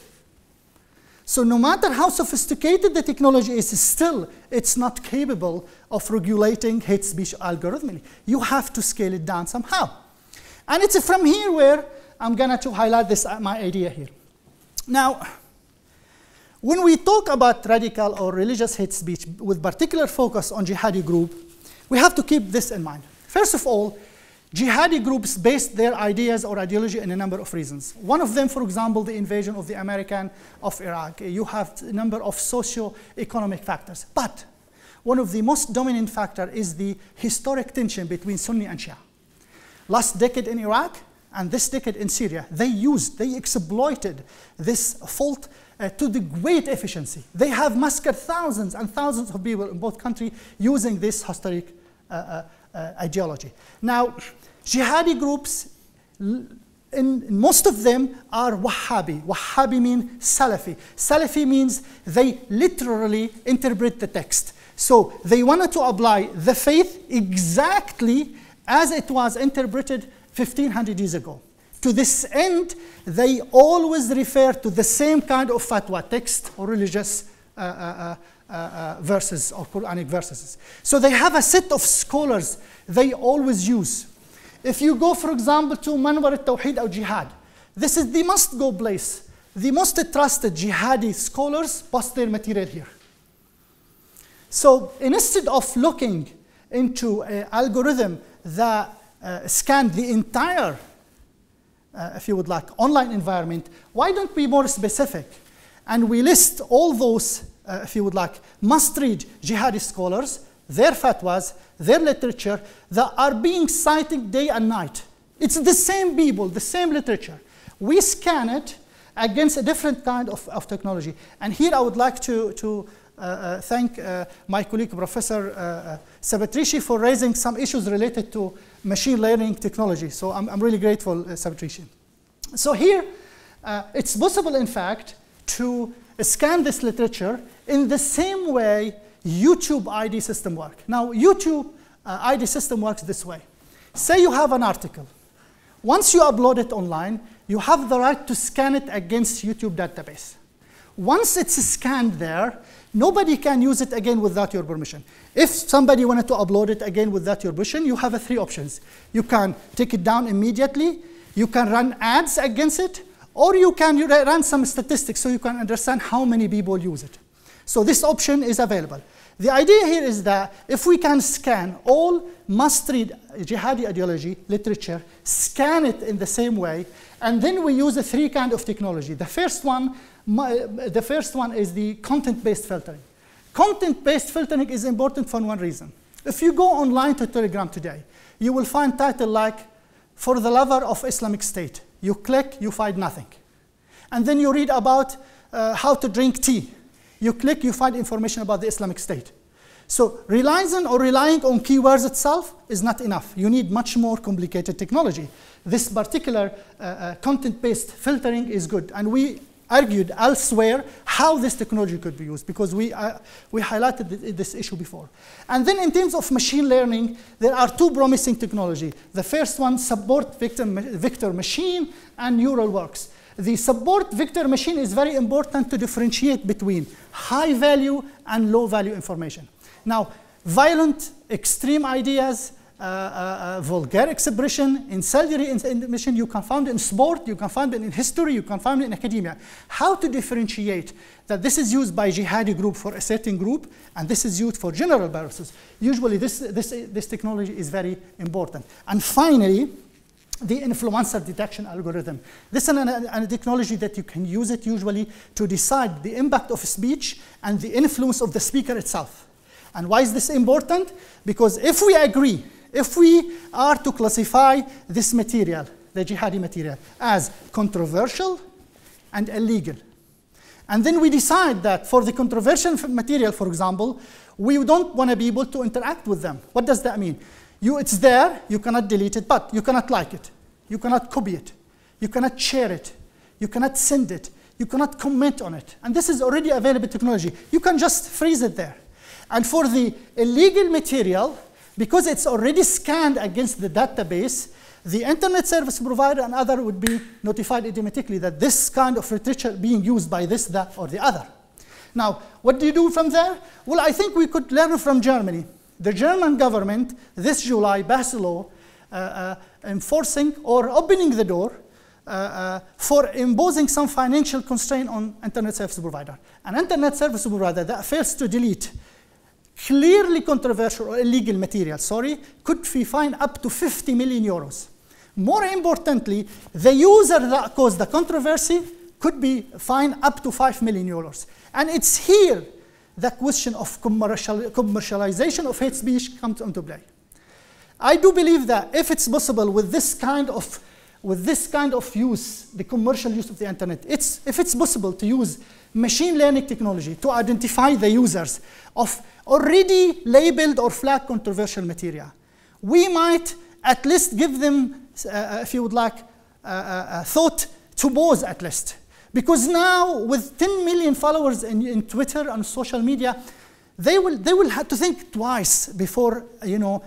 So no matter how sophisticated the technology is, still it's not capable of regulating hate speech algorithmically. You have to scale it down somehow. And it's from here where I'm going to highlight this, my idea here. Now, when we talk about radical or religious hate speech with particular focus on jihadi group, we have to keep this in mind. First of all, jihadi groups base their ideas or ideology in a number of reasons. One of them, for example, the invasion of the American of Iraq. You have a number of socio-economic factors. But one of the most dominant factors is the historic tension between Sunni and Shia. Last decade in Iraq and this decade in Syria, they exploited this fault to the great efficiency. They have massacred thousands and thousands of people in both countries using this historic ideology. Now, jihadi groups, most of them are Wahhabi. Wahhabi means Salafi. Salafi means they literally interpret the text. So they wanted to apply the faith exactly as it was interpreted 1500 years ago. To this end, they always refer to the same kind of fatwa, text or religious verses or Quranic verses. So they have a set of scholars they always use. If you go, for example, to Manwar al-Tawheed or Jihad, this is the must-go place. The most trusted jihadi scholars post their material here. So instead of looking into an algorithm that scanned the entire, if you would like, online environment, why don't we be more specific? And we list all those, if you would like, must-read jihadi scholars, their fatwas, their literature that are being cited day and night. It's the same people, the same literature. We scan it against a different kind of technology. And here I would like to thank my colleague, Professor Sabatrici, for raising some issues related to machine learning technology. So I'm really grateful, Sabatrici. So here, it's possible, in fact, to scan this literature in the same way YouTube ID system works. Now, YouTube ID system works this way. Say you have an article. Once you upload it online, you have the right to scan it against YouTube database. Once it's scanned there, nobody can use it again without your permission. If somebody wanted to upload it again without your permission, you have three options. You can take it down immediately, you can run ads against it, or you can run some statistics so you can understand how many people use it. So this option is available. The idea here is that if we can scan all must-read jihadi ideology literature, scan it in the same way, and then we use three kinds of technology. The first one is the content-based filtering. Content-based filtering is important for one reason. If you go online to Telegram today, you will find titles like, "For the Lover of Islamic State." You click, you find nothing. And then you read about how to drink tea. You click, you find information about the Islamic State. So relying on keywords itself is not enough. You need much more complicated technology. This particular content-based filtering is good. And we argued elsewhere how this technology could be used, because we highlighted this issue before. And then in terms of machine learning, there are two promising technologies. The first one, support vector machine and neural works. The support vector machine is very important to differentiate between high value and low value information. Now, violent, extreme ideas, vulgar expression, incendiary information, you can find it in sport, you can find it in history, you can find it in academia. How to differentiate that this is used by jihadi group for a certain group, and this is used for general purposes? Usually this technology is very important. And finally, the influencer detection algorithm. This is a technology that you can use it usually to decide the impact of speech and the influence of the speaker itself. And why is this important? Because if we agree, if we are to classify this material, the jihadi material, as controversial and illegal, and then we decide that for the controversial material, for example, we don't want to be able to interact with them. What does that mean? It's there, you cannot delete it, but you cannot like it. You cannot copy it. You cannot share it. You cannot send it. You cannot comment on it. And this is already available technology. You can just freeze it there. And for the illegal material, because it's already scanned against the database, the internet service provider and other would be notified automatically that this kind of literature being used by this, that, or the other. Now, what do you do from there? Well, I think we could learn from Germany. The German government this July passed a law enforcing or opening the door for imposing some financial constraint on internet service provider. An internet service provider that fails to delete clearly controversial or illegal material, could be fined up to 50 million euros. More importantly, the user that caused the controversy could be fined up to 5 million euros. And it's here the question of commercialization of hate speech comes into play. I do believe that if it's possible with this kind of use, the commercial use of the internet, if it's possible to use machine learning technology to identify the users of already labeled or flagged controversial material, we might at least give them, if you would like, thought to pause at least. Because now, with 10 million followers in Twitter and social media, they will have to think twice before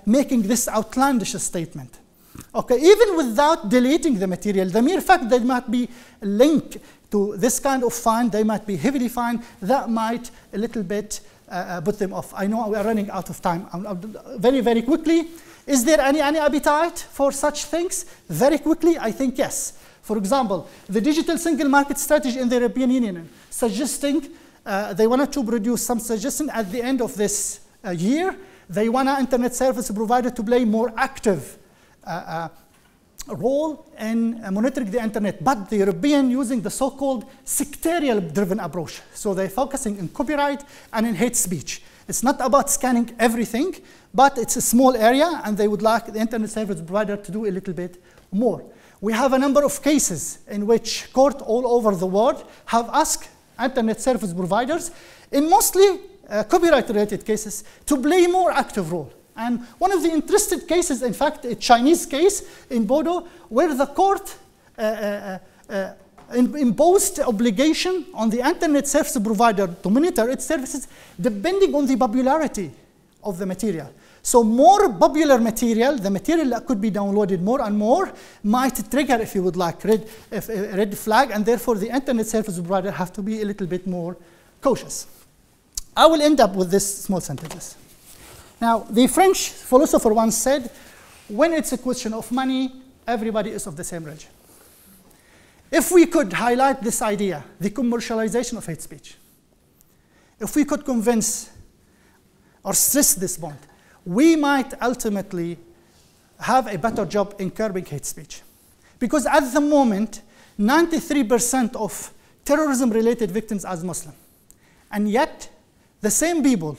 making this outlandish statement. Okay, even without deleting the material, the mere fact they might be linked to this kind of fine, they might be heavily fined, that might a little bit put them off. I know we are running out of time. Very, very quickly, is there any appetite for such things? Very quickly, I think yes. For example, the digital single market strategy in the European Union, suggesting they wanted to produce some suggestion at the end of this year. They want an internet service provider to play more active role in monitoring the internet, but the European using the so-called sectarian-driven approach. So they're focusing on copyright and in hate speech. It's not about scanning everything, but it's a small area, and they would like the internet service provider to do a little bit more. We have a number of cases in which courts all over the world have asked internet service providers, in mostly copyright-related cases, to play more active role. And one of the interesting cases, in fact, a Chinese case in Bodo, where the court imposed obligation on the internet service provider to monitor its services depending on the popularity of the material. So more popular material, the material that could be downloaded more and more, might trigger, if you would like, red flag, and therefore the internet service provider have to be a little bit more cautious. I will end up with this small sentences. Now, the French philosopher once said, when it's a question of money, everybody is of the same religion. If we could highlight this idea, the commercialization of hate speech, if we could convince or stress this point, we might ultimately have a better job in curbing hate speech. Because at the moment, 93% of terrorism-related victims are Muslim. And yet, the same people,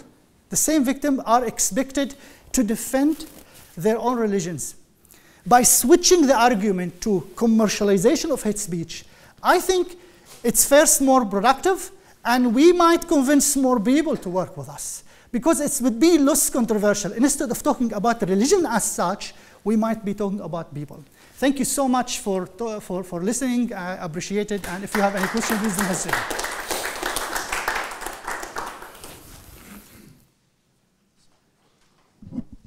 the same victims are expected to defend their own religions. By switching the argument to commercialization of hate speech, I think it's first more productive, and we might convince more people to work with us. Because it would be less controversial. Instead of talking about religion as such, we might be talking about people. Thank you so much for listening. I appreciate it. And if you have any questions, please don't hesitate.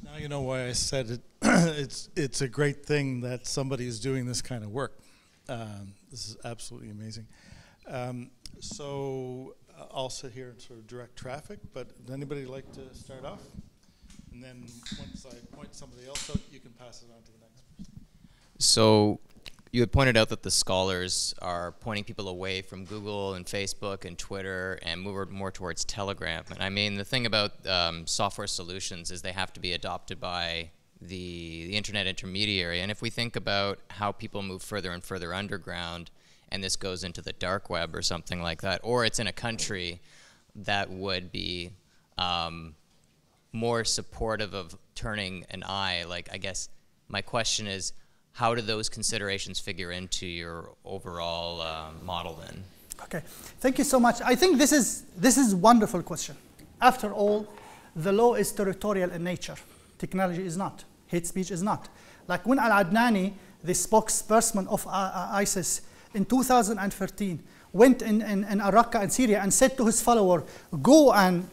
Now you know why I said it. It's a great thing that somebody is doing this kind of work. This is absolutely amazing. So I'll sit here and sort of direct traffic, but would anybody like to start off? And then once I point somebody else out, you can pass it on to the next person. So you had pointed out that the scholars are pointing people away from Google and Facebook and Twitter and move more towards Telegram. And I mean, the thing about software solutions is they have to be adopted by the internet intermediary. And if we think about how people move further and further underground, and this goes into the dark web or something like that, or it's in a country that would be more supportive of turning an eye, like, I guess my question is, how do those considerations figure into your overall model then? Okay, thank you so much. I think this is a wonderful question. After all, the law is territorial in nature. Technology is not. Hate speech is not. Like when Al-Adnani, the spokesperson of ISIS, in 2013, went in Iraq and Syria and said to his follower, go and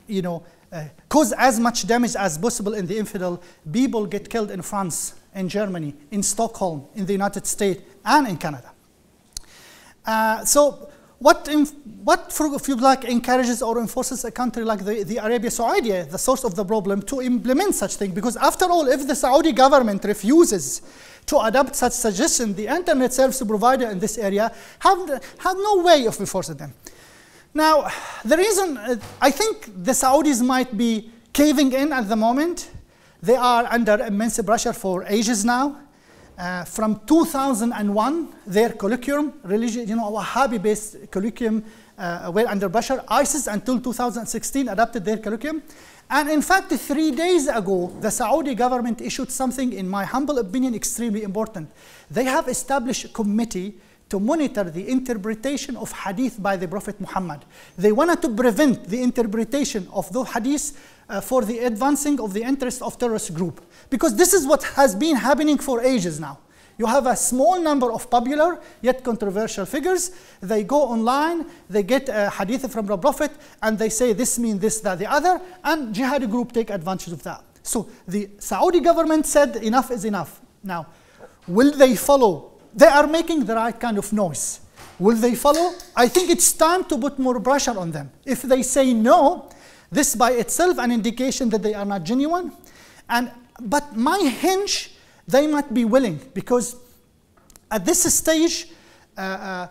cause as much damage as possible in the infidel. People get killed in France, in Germany, in Stockholm, in the United States, and in Canada. So what if you like, encourages or enforces a country like the Arabia Saudi, the source of the problem, to implement such thing? Because after all, if the Saudi government refuses to adopt such suggestion, the internet service provider in this area have no way of enforcing them. Now, the reason, I think the Saudis might be caving in at the moment. They are under immense pressure for ages now. From 2001, their curriculum, religion, Wahhabi-based curriculum, were under pressure. ISIS, until 2016, adopted their curriculum. And in fact, 3 days ago, the Saudi government issued something, in my humble opinion, extremely important. They have established a committee to monitor the interpretation of hadith by the Prophet Muhammad. They wanted to prevent the interpretation of the hadith for the advancing of the interest of terrorist group. Because this is what has been happening for ages now. You have a small number of popular yet controversial figures. They go online, they get a hadith from the Prophet, and they say this means this, that, the other, and jihadi group take advantage of that. So the Saudi government said enough is enough. Now, Will they follow? They are making the right kind of noise. Will they follow? I think it's time to put more pressure on them. If they say no, this by itself an indication that they are not genuine. But my hunch, they might be willing, because at this stage, I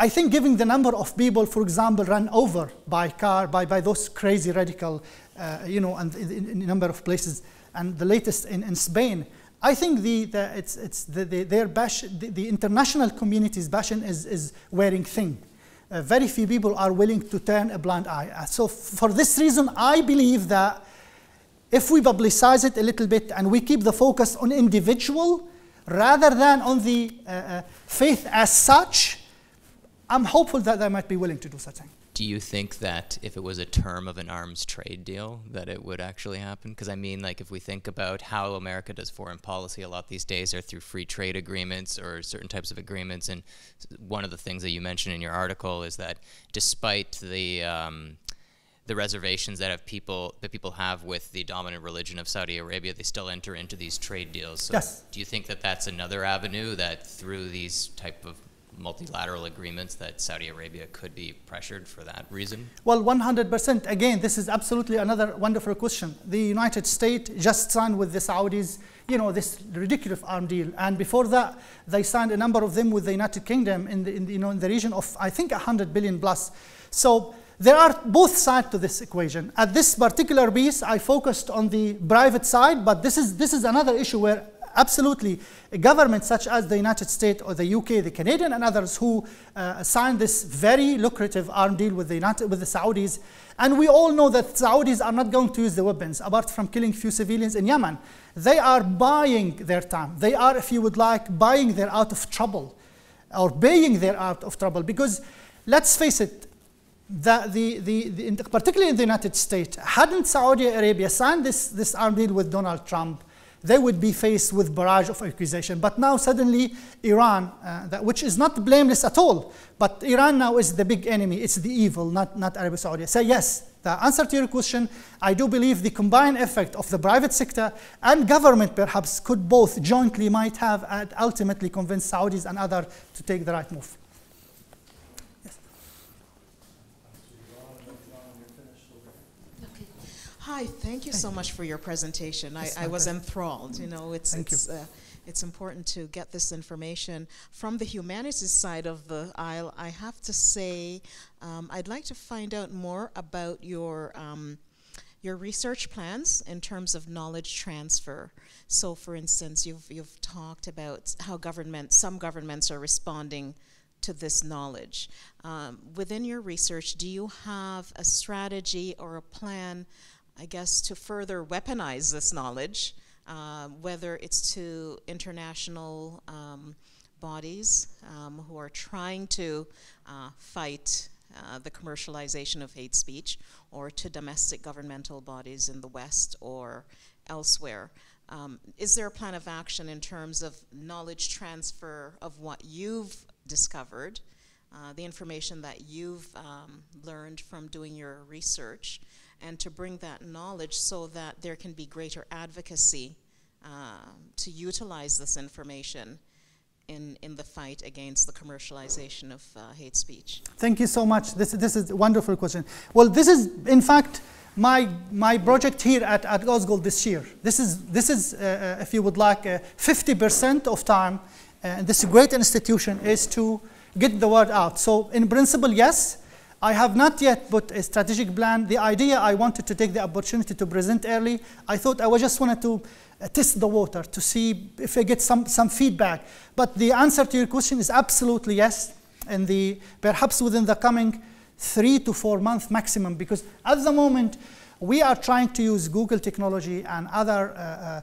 think given the number of people, for example, run over by car, by those crazy radical, and in a number of places, and the latest in Spain, I think their bash, the international community's passion is wearing thin. Very few people are willing to turn a blind eye. So for this reason, I believe that if we publicize it a little bit and we keep the focus on individual rather than on the faith as such, I'm hopeful that they might be willing to do such thing. Do you think that if it was a term of an arms trade deal, that it would actually happen? Because I mean, like, if we think about how America does foreign policy, a lot these days are through free trade agreements or certain types of agreements. And one of the things that you mentioned in your article is that despite the reservations that people have with the dominant religion of Saudi Arabia, they still enter into these trade deals. So yes. Do you think that that's another avenue, that through these type of multilateral agreements that Saudi Arabia could be pressured for that reason? Well, 100%. Again, this is absolutely another wonderful question. The United States just signed with the Saudis, this ridiculous arm deal. And before that, they signed a number of them with the United Kingdom in the region of, I think, 100 billion plus. So there are both sides to this equation. At this particular piece, I focused on the private side, but this is another issue where absolutely governments such as the United States or the UK, the Canadian and others who signed this very lucrative arm deal with the Saudis. And we all know that Saudis are not going to use the weapons, apart from killing few civilians in Yemen. They are buying their time. They are, if you would like, buying their out of trouble, or paying their out of trouble. Because let's face it, particularly in the United States, hadn't Saudi Arabia signed this arm deal with Donald Trump, they would be faced with barrage of accusation. But now suddenly Iran, which is not blameless at all, but Iran now is the big enemy. It's the evil, not Arabia Saudi. So yes, the answer to your question, I do believe the combined effect of the private sector and government perhaps could both jointly might have and ultimately convince Saudis and others to take the right move. Hi, thank you so much for your presentation. I was enthralled. It's important to get this information. From the humanities side of the aisle, I have to say, I'd like to find out more about your research plans in terms of knowledge transfer. So, for instance, you've talked about how some governments are responding to this knowledge. Within your research, do you have a strategy or a plan, I guess, to further weaponize this knowledge, whether it's to international bodies who are trying to fight the commercialization of hate speech, or to domestic governmental bodies in the West or elsewhere? Is there a plan of action in terms of knowledge transfer of what you've discovered, the information that you've learned from doing your research, and to bring that knowledge so that there can be greater advocacy to utilize this information in the fight against the commercialization of hate speech? Thank you so much. This is a wonderful question. Well, this is, in fact, my project here at Osgold this year. This is if you would like, 50% of time, this great institution is to get the word out. So in principle, yes, I have not yet put a strategic plan. The idea, I wanted to take the opportunity to present early. I thought I just wanted to test the water to see if I get some feedback. But the answer to your question is absolutely yes. And perhaps within the coming 3 to 4 months maximum, because at the moment we are trying to use Google technology and other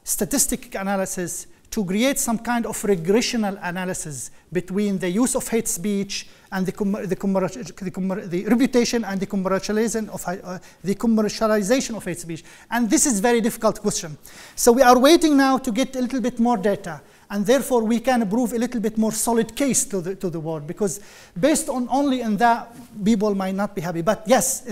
statistic analysis to create some kind of regressional analysis between the use of hate speech and the reputation and the commercialization of hate speech. And this is a very difficult question. So we are waiting now to get a little bit more data. and therefore we can prove a little bit more solid case to the world, because based on only in that, people might not be happy. But yes,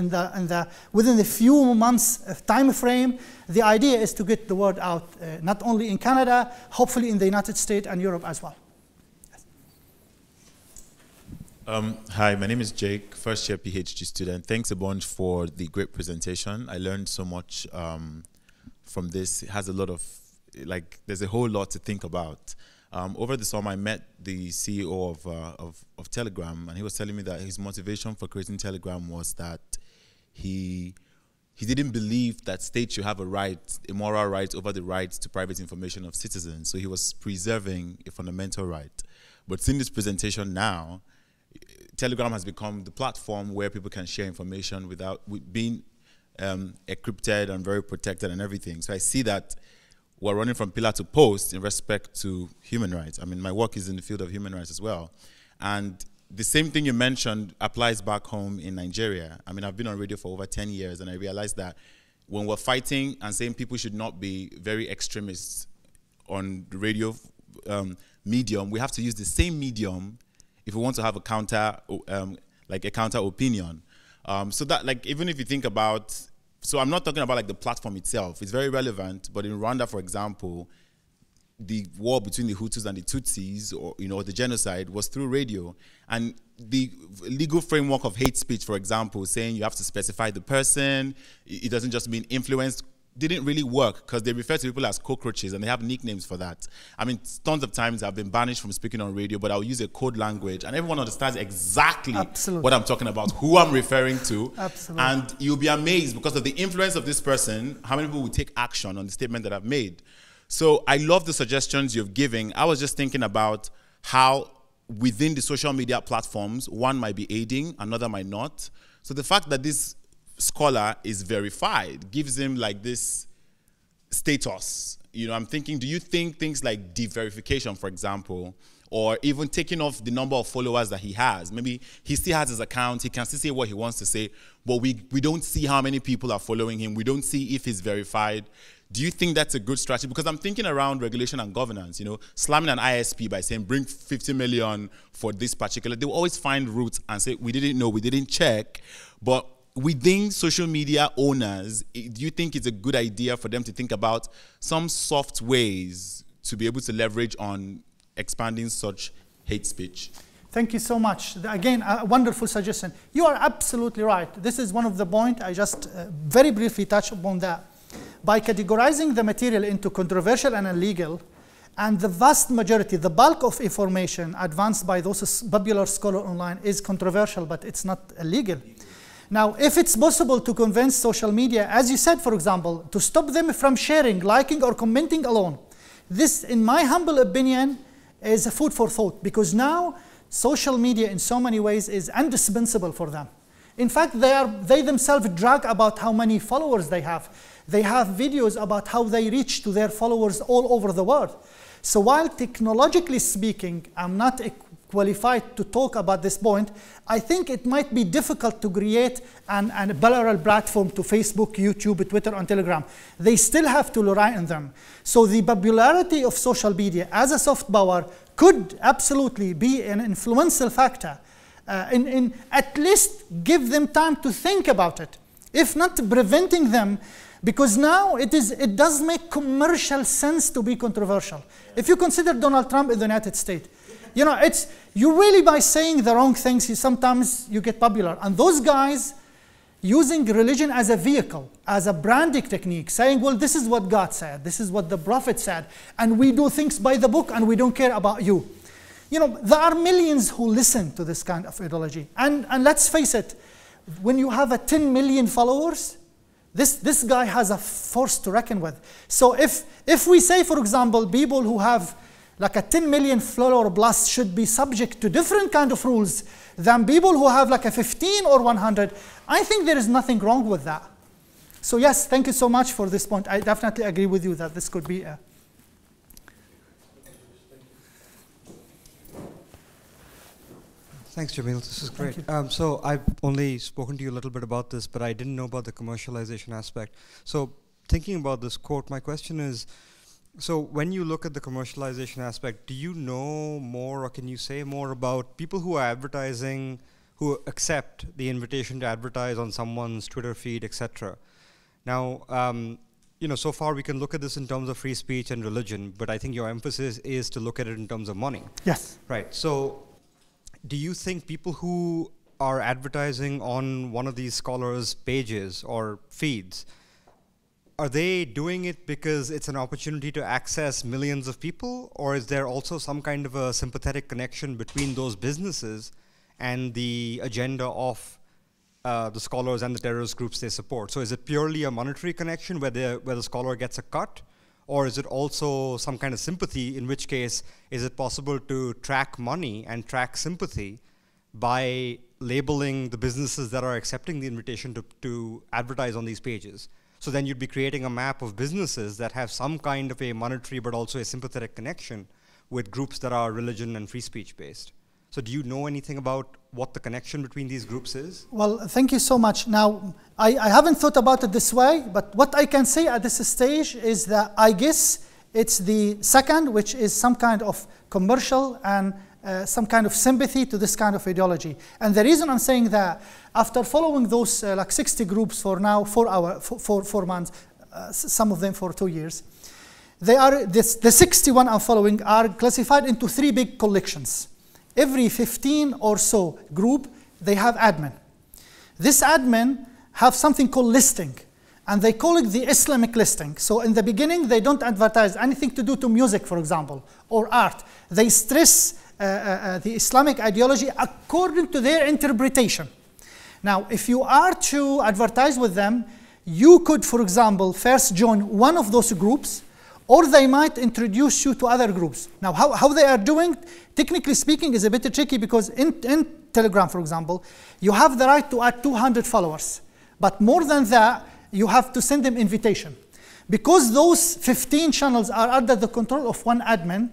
within a few months of time frame, the idea is to get the word out, not only in Canada, hopefully in the United States and Europe as well. Hi, my name is Jake, first year PhD student. Thanks a bunch for the great presentation. I learned so much from this. It has a lot of, there's a whole lot to think about. Over the summer, I met the CEO of Telegram, and he was telling me that his motivation for creating Telegram was that he didn't believe that states should have a moral right over the right to private information of citizens. So he was preserving a fundamental right. But seeing this presentation now, Telegram has become the platform where people can share information without being encrypted and very protected and everything. So I see that we're running from pillar to post in respect to human rights. I mean, my work is in the field of human rights as well. And the same thing you mentioned applies back home in Nigeria. I mean, I've been on radio for over 10 years, and I realized that when we're fighting and saying people should not be very extremists on the radio medium, we have to use the same medium if we want to have a counter, a counter opinion. So that, even if you think about, so I'm not talking about the platform itself. It's very relevant, but in Rwanda, for example, the war between the Hutus and the Tutsis, or the genocide, was through radio. And the legal framework of hate speech, for example, saying you have to specify the person, it doesn't just mean influenced, didn't really work, because they refer to people as cockroaches, and they have nicknames for that. I mean, tons of times I've been banished from speaking on radio, but I'll use a code language, and everyone understands exactly what I'm talking about, who I'm referring to. Absolutely. And you'll be amazed, because of the influence of this person, how many people will take action on the statement that I've made. So I love the suggestions you've given. I was just thinking about how within the social media platforms, one might be aiding, another might not. So the fact that this scholar is verified gives him this status. I'm thinking, do you think things like de-verification, for example, or even taking off the number of followers that he has, maybe he still has his account, he can still say what he wants to say, but we don't see how many people are following him, we don't see if he's verified. Do you think that's a good strategy? Because I'm thinking around regulation and governance, slamming an ISP by saying bring 50 million for this particular, they will always find routes and say, we didn't know, we didn't check. But within social media owners, do you think it's a good idea for them to think about some soft ways to be able to leverage on expanding such hate speech? Thank you so much. Again, a wonderful suggestion. You are absolutely right. This is one of the points. I just very briefly touch upon that. By categorizing the material into controversial and illegal, and the vast majority, the bulk of information advanced by those popular scholars online is controversial, but it's not illegal. Now, if it's possible to convince social media, as you said, for example, to stop them from sharing, liking, or commenting alone, this, in my humble opinion, is a food for thought, because now social media in so many ways is indispensable for them. In fact, they themselves brag about how many followers they have. They have videos about how they reach to their followers all over the world. So while technologically speaking, I'm not qualified to talk about this point, I think it might be difficult to create a parallel platform to Facebook, YouTube, Twitter, and Telegram. They still have to rely on them. So the popularity of social media as a soft power could absolutely be an influential factor. In at least give them time to think about it, if not preventing them, because now it does make commercial sense to be controversial. If you consider Donald Trump in the United States, you really, by saying the wrong things, sometimes you get popular. And those guys using religion as a vehicle, as a branding technique, saying, well, this is what God said, this is what the prophet said, and we do things by the book and we don't care about you. There are millions who listen to this kind of ideology. And let's face it, when you have 10 million followers, this guy has a force to reckon with. So if we say, for example, people who have like a 10 million follower plus should be subject to different kind of rules than people who have like a 15 or 100, I think there is nothing wrong with that. So yes, thank you so much for this point. I definitely agree with you that this could be a... Thanks, Jamil. This is great. So I've only spoken to you a little bit about this, but I didn't know about the commercialization aspect. So thinking about this quote, my question is, So when you look at the commercialization aspect, do you know more, or can you say more about people who are advertising, who accept the invitation to advertise on someone's Twitter feed, etc.? Now, you know, so far we can look at this in terms of free speech and religion, but I think your emphasis is to look at it in terms of money. Yes. Right. So do you think people who are advertising on one of these scholars' pages or feeds, are they doing it because it's an opportunity to access millions of people, or is there also some kind of a sympathetic connection between those businesses and the agenda of the scholars and the terrorist groups they support? So is it purely a monetary connection where the scholar gets a cut, or is it also some kind of sympathy, in which case is it possible to track money and track sympathy by labeling the businesses that are accepting the invitation to advertise on these pages? So then you'd be creating a map of businesses that have some kind of a monetary but also a sympathetic connection with groups that are religion and free speech based. So do you know anything about what the connection between these groups is? Well, thank you so much. Now, I haven't thought about it this way, but what I can say at this stage is that I guess it's the second, which is some kind of commercial and some kind of sympathy to this kind of ideology. And the reason I'm saying that, after following those like 60 groups for now, 4 months, some of them for 2 years, they are, the 61 I'm following are classified into 3 big collections. Every 15 or so group, they have admin. This admin have something called listing, and they call it the Islamic listing. So in the beginning, they don't advertise anything to do to music, for example, or art. They stress the Islamic ideology according to their interpretation. Now, if you are to advertise with them, you could, for example, first join one of those groups, or they might introduce you to other groups. Now, how they are doing, technically speaking, is a bit tricky, because in Telegram, for example, you have the right to add 200 followers. But more than that, you have to send them invitation. Because those 15 channels are under the control of one admin,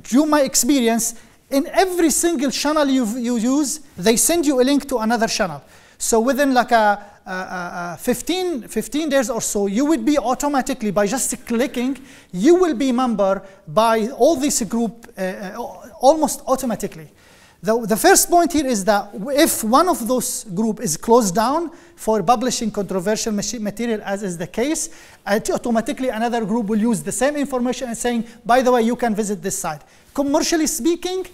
due my experience, in every single channel you use, they send you a link to another channel. So within like 15 days or so, you would be automatically, by just clicking, you will be member by all this group almost automatically. The first point here is that if one of those group is closed down for publishing controversial material, as is the case, automatically another group will use the same information and saying, by the way, you can visit this site. Commercially speaking,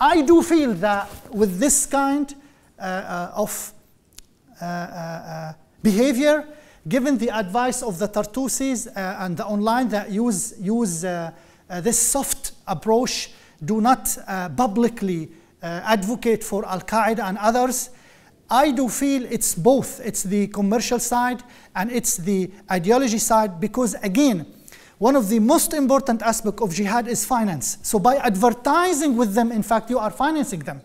I do feel that with this kind of behavior, given the advice of the Tartusis and the online that use this soft approach, do not publicly advocate for Al-Qaeda and others, I do feel it's both. It's the commercial side and it's the ideology side, because again, one of the most important aspects of jihad is finance. So by advertising with them, in fact, you are financing them.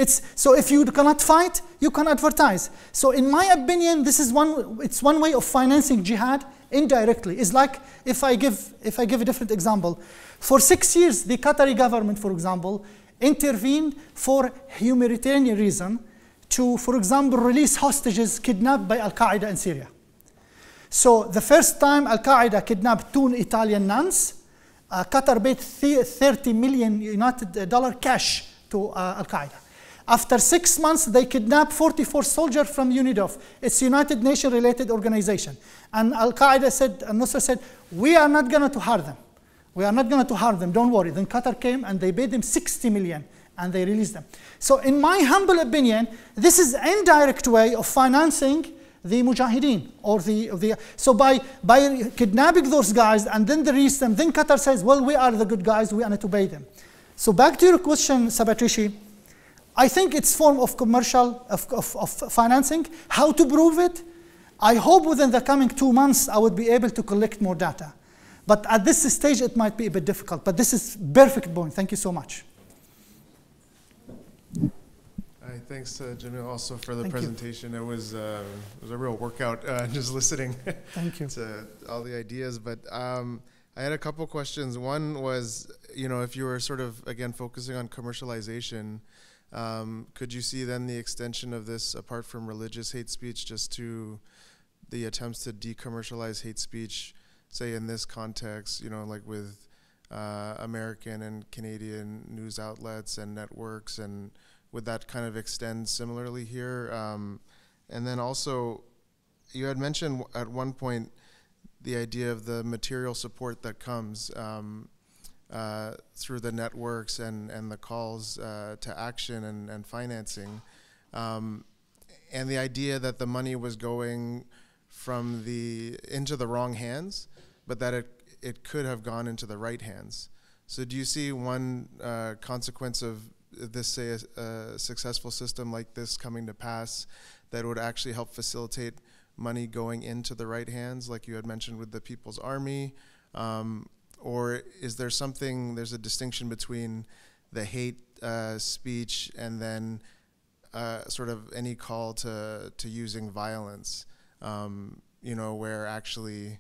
So if you cannot fight, you can advertise. So in my opinion, this is one way of financing jihad indirectly. It's like, if I give a different example, for 6 years, the Qatari government, for example, intervened for humanitarian reason to, for example, release hostages kidnapped by Al-Qaeda in Syria. So the first time Al-Qaeda kidnapped 2 Italian nuns, Qatar paid $30 million cash to Al-Qaeda. After 6 months, they kidnapped 44 soldiers from UNIDOF. It's a United Nations related organization. And Al-Qaeda said, and Nusra said, we are not going to harm them. We are not going to harm them, don't worry. Then Qatar came and they paid them $60 million and they released them. So in my humble opinion, this is an indirect way of financing the Mujahideen, or so by kidnapping those guys and then they release them, then Qatar says, well, we are the good guys, we are not to pay them. So back to your question, Sabatrishi, I think it's form of commercial, of financing. How to prove it? I hope within the coming 2 months I would be able to collect more data. But at this stage it might be a bit difficult, but this is perfect point. Thank you so much. Thanks, Jamil, also for the Thank presentation. It was a real workout just listening Thank you. to all the ideas. But I had a couple questions. One was, if you were sort of, again, focusing on commercialization, could you see then the extension of this, apart from religious hate speech, just to the attempts to decommercialize hate speech say in this context, you know, like with American and Canadian news outlets and networks, and would that kind of extend similarly here? And then also, you had mentioned at one point the idea of the material support that comes through the networks and the calls to action and financing, and the idea that the money was going from into the wrong hands, but that it could have gone into the right hands. So do you see one consequence of this, say, a successful system like this coming to pass that would actually help facilitate money going into the right hands, like you had mentioned with the People's Army? Or is there there's a distinction between the hate speech and then sort of any call to using violence, you know, where actually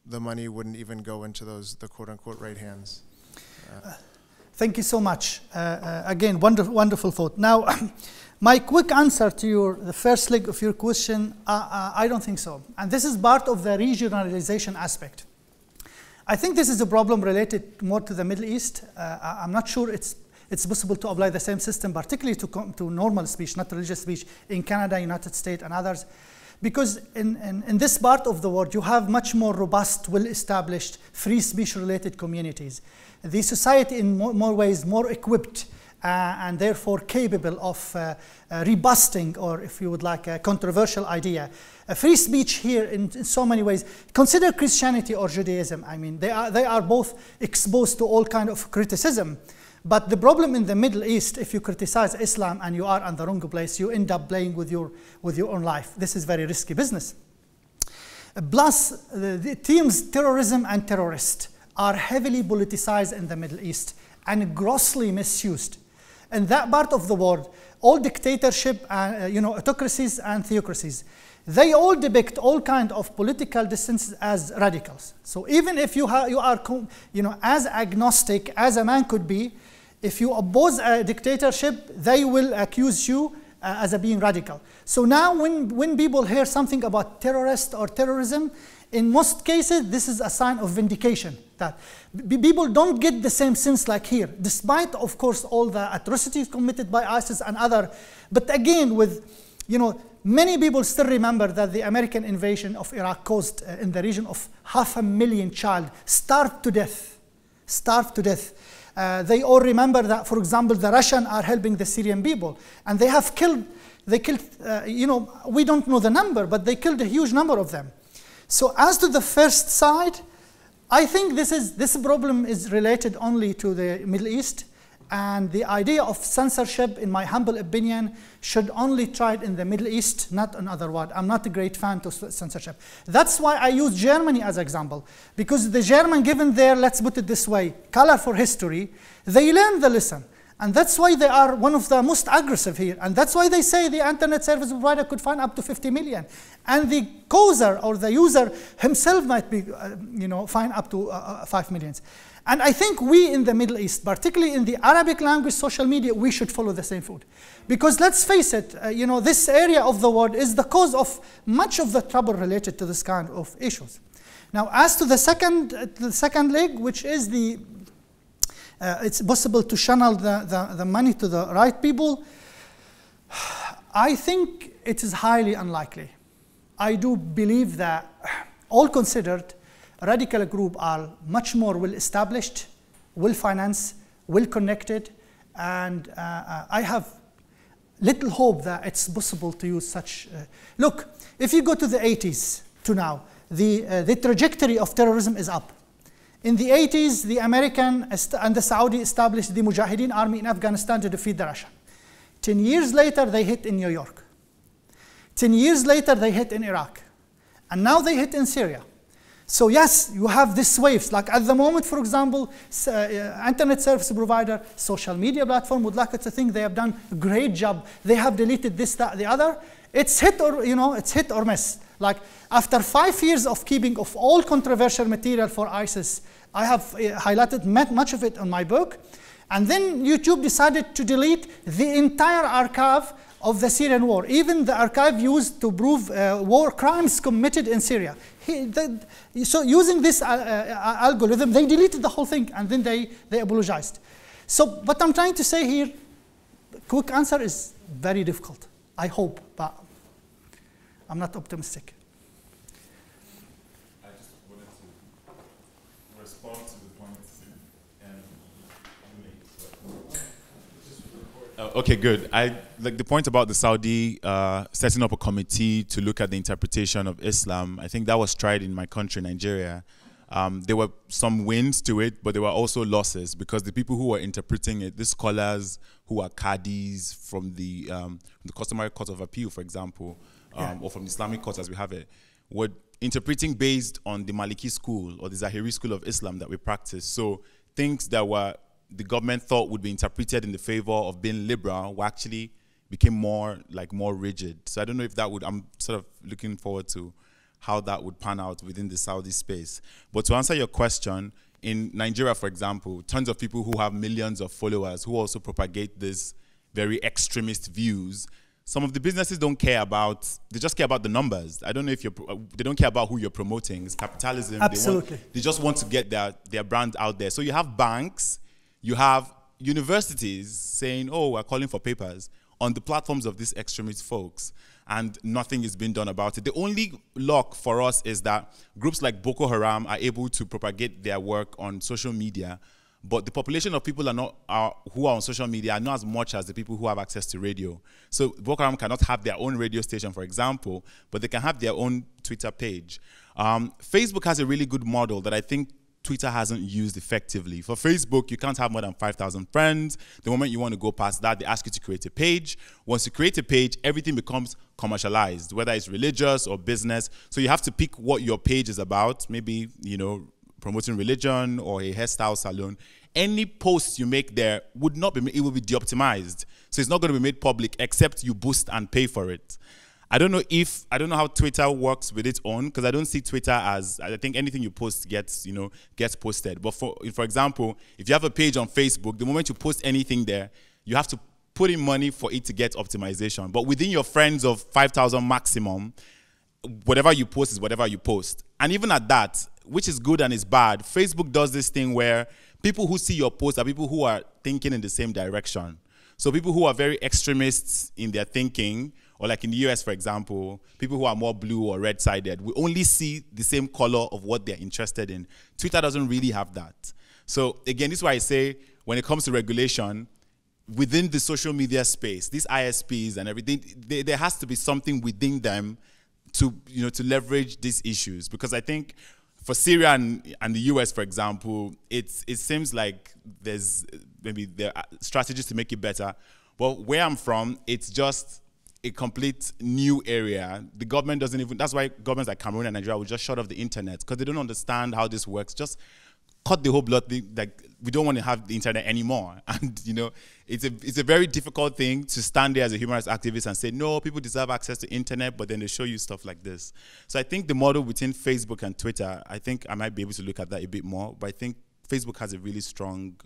the money wouldn't even go into the quote-unquote right hands? Thank you so much. Again, wonderful thought. Now, my quick answer to the first leg of your question, I don't think so. And this is part of the regionalization aspect. I think this is a problem related more to the Middle East. I'm not sure it's possible to apply the same system, particularly to normal speech, not religious speech, in Canada, United States, and others. Because in this part of the world, you have much more robust, well-established, free speech-related communities. The society, in more ways, more equipped and therefore capable of rebusting, or if you would like, a controversial idea. Free speech here in so many ways. Consider Christianity or Judaism. I mean, they are both exposed to all kind of criticism. But the problem in the Middle East, if you criticize Islam and you are in the wrong place, you end up playing with your own life. This is very risky business. Plus, the themes terrorism and terrorist are heavily politicized in the Middle East and grossly misused. In that part of the world, all dictatorship, autocracies and theocracies, they all depict all kind of political dissensions as radicals. So even if you are as agnostic as a man could be, if you oppose a dictatorship, they will accuse you as being radical. So now when people hear something about terrorist or terrorism, in most cases, this is a sign of vindication. That people don't get the same sense like here, despite, of course, all the atrocities committed by ISIS and other. But again, many people still remember that the American invasion of Iraq caused in the region of 500,000 children starved to death. They all remember that, for example, the Russians are helping the Syrian people, and they killed, we don't know the number, but they killed a huge number of them. So as to the first side, I think this problem is related only to the Middle East, and the idea of censorship, in my humble opinion, should only try it in the Middle East, not in other world. I'm not a great fan of censorship. That's why I use Germany as an example, because the German, given their, let's put it this way, colorful history, they learned the lesson. And that's why they are one of the most aggressive here. And that's why they say the internet service provider could find up to 50 million. And the causer or the user himself might be, fined up to 5 million. And I think we in the Middle East, particularly in the Arabic language social media, we should follow the same food. Because let's face it, this area of the world is the cause of much of the trouble related to this kind of issues. Now, as to the second leg, which is it's possible to channel the money to the right people, I think it is highly unlikely. I do believe that, all considered, radical groups are much more well-established, well-financed, well-connected, and I have little hope that it's possible to use such. Look, if you go to the 80s to now, the trajectory of terrorism is up. In the 80s, the American and the Saudi established the Mujahideen army in Afghanistan to defeat the Russian. 10 years later, they hit in New York. 10 years later, they hit in Iraq. And now they hit in Syria. So yes, you have these waves. Like at the moment, for example, internet service provider, social media platform would like to think they have done a great job. They have deleted this, that, the other. It's hit or miss. Like after 5 years of keeping of all controversial material for ISIS, I have highlighted much of it on my book. And then YouTube decided to delete the entire archive of the Syrian war. Even the archive used to prove war crimes committed in Syria. So using this algorithm, they deleted the whole thing, and then they apologized. So what I'm trying to say here, quick answer is very difficult. I hope, but I'm not optimistic. I just wanted to respond to the points okay, good. Like the point about the Saudi setting up a committee to look at the interpretation of Islam. I think that was tried in my country, Nigeria. There were some wins to it, but there were also losses because the people who were interpreting it, the scholars who are Qadis from the Customary Court of Appeal, for example, or from the Islamic court as we have it, were interpreting based on the Maliki school or the Zahiri school of Islam that we practice. So things that were the government thought would be interpreted in the favor of being liberal were actually became more rigid. So I don't know if that would, I'm sort of looking forward to how that would pan out within the Saudi space. But to answer your question, in Nigeria, for example, tons of people who have millions of followers who also propagate these very extremist views. Some of the businesses don't care about, they just care about the numbers. I don't know if they don't care about who you're promoting. It's capitalism. Absolutely. They just want to get their brand out there. So you have banks, you have universities saying, oh, we're calling for papers on the platforms of these extremist folks, and nothing is being done about it. The only luck for us is that groups like Boko Haram are able to propagate their work on social media, but the population of people who are on social media are not as much as the people who have access to radio. So Boko Haram cannot have their own radio station, for example, but they can have their own Twitter page. Facebook has a really good model that I think Twitter hasn't used effectively. For Facebook, you can't have more than 5,000 friends. The moment you want to go past that, they ask you to create a page. Once you create a page, everything becomes commercialized, whether it's religious or business. So you have to pick what your page is about, maybe, promoting religion or a hairstyle salon. Any post you make there would not be, it will be de-optimized. So it's not going to be made public except you boost and pay for it. I don't know how Twitter works with its own, because I don't see Twitter as, I think anything you post gets posted. But for example, if you have a page on Facebook, the moment you post anything there, you have to put in money for it to get optimization. But within your friends of 5,000 maximum, whatever you post is whatever you post. And even at that, which is good and is bad, Facebook does this thing where people who see your post are people who are thinking in the same direction. So people who are very extremists in their thinking, or like in the US, for example, people who are more blue or red-sided, we only see the same color of what they're interested in. Twitter doesn't really have that. So again, this is why I say when it comes to regulation, within the social media space, these ISPs and everything, there has to be something within them to leverage these issues. Because I think for Syria and the US, for example, it seems like there are strategies to make it better. But where I'm from, it's just a complete new area. The government doesn't even, that's why governments like Cameroon and Nigeria will just shut off the internet, because they don't understand how this works. Just cut the whole blood thing, like we don't want to have the internet anymore. And it's a very difficult thing to stand there as a human rights activist and say, no, people deserve access to internet, but then they show you stuff like this. So I think the model between Facebook and Twitter, I think I might be able to look at that a bit more, but I think Facebook has a really strong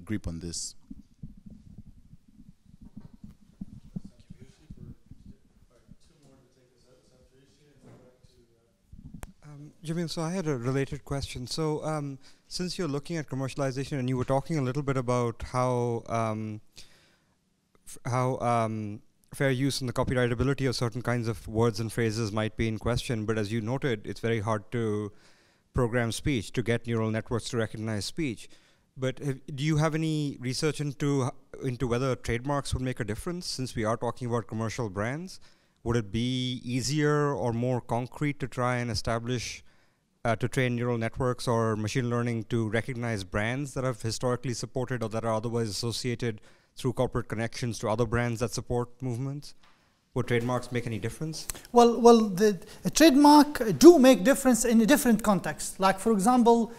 grip on this. Jamil, so I had a related question. So since you're looking at commercialization and you were talking a little bit about how fair use and the copyrightability of certain kinds of words and phrases might be in question, but as you noted, it's very hard to program speech, to get neural networks to recognize speech. But do you have any research into whether trademarks would make a difference, since we are talking about commercial brands? Would it be easier or more concrete to try and establish, to train neural networks or machine learning to recognize brands that have historically supported or that are otherwise associated through corporate connections to other brands that support movements? Would trademarks make any difference? Well, the trademark do make difference in a different context. Like, for example,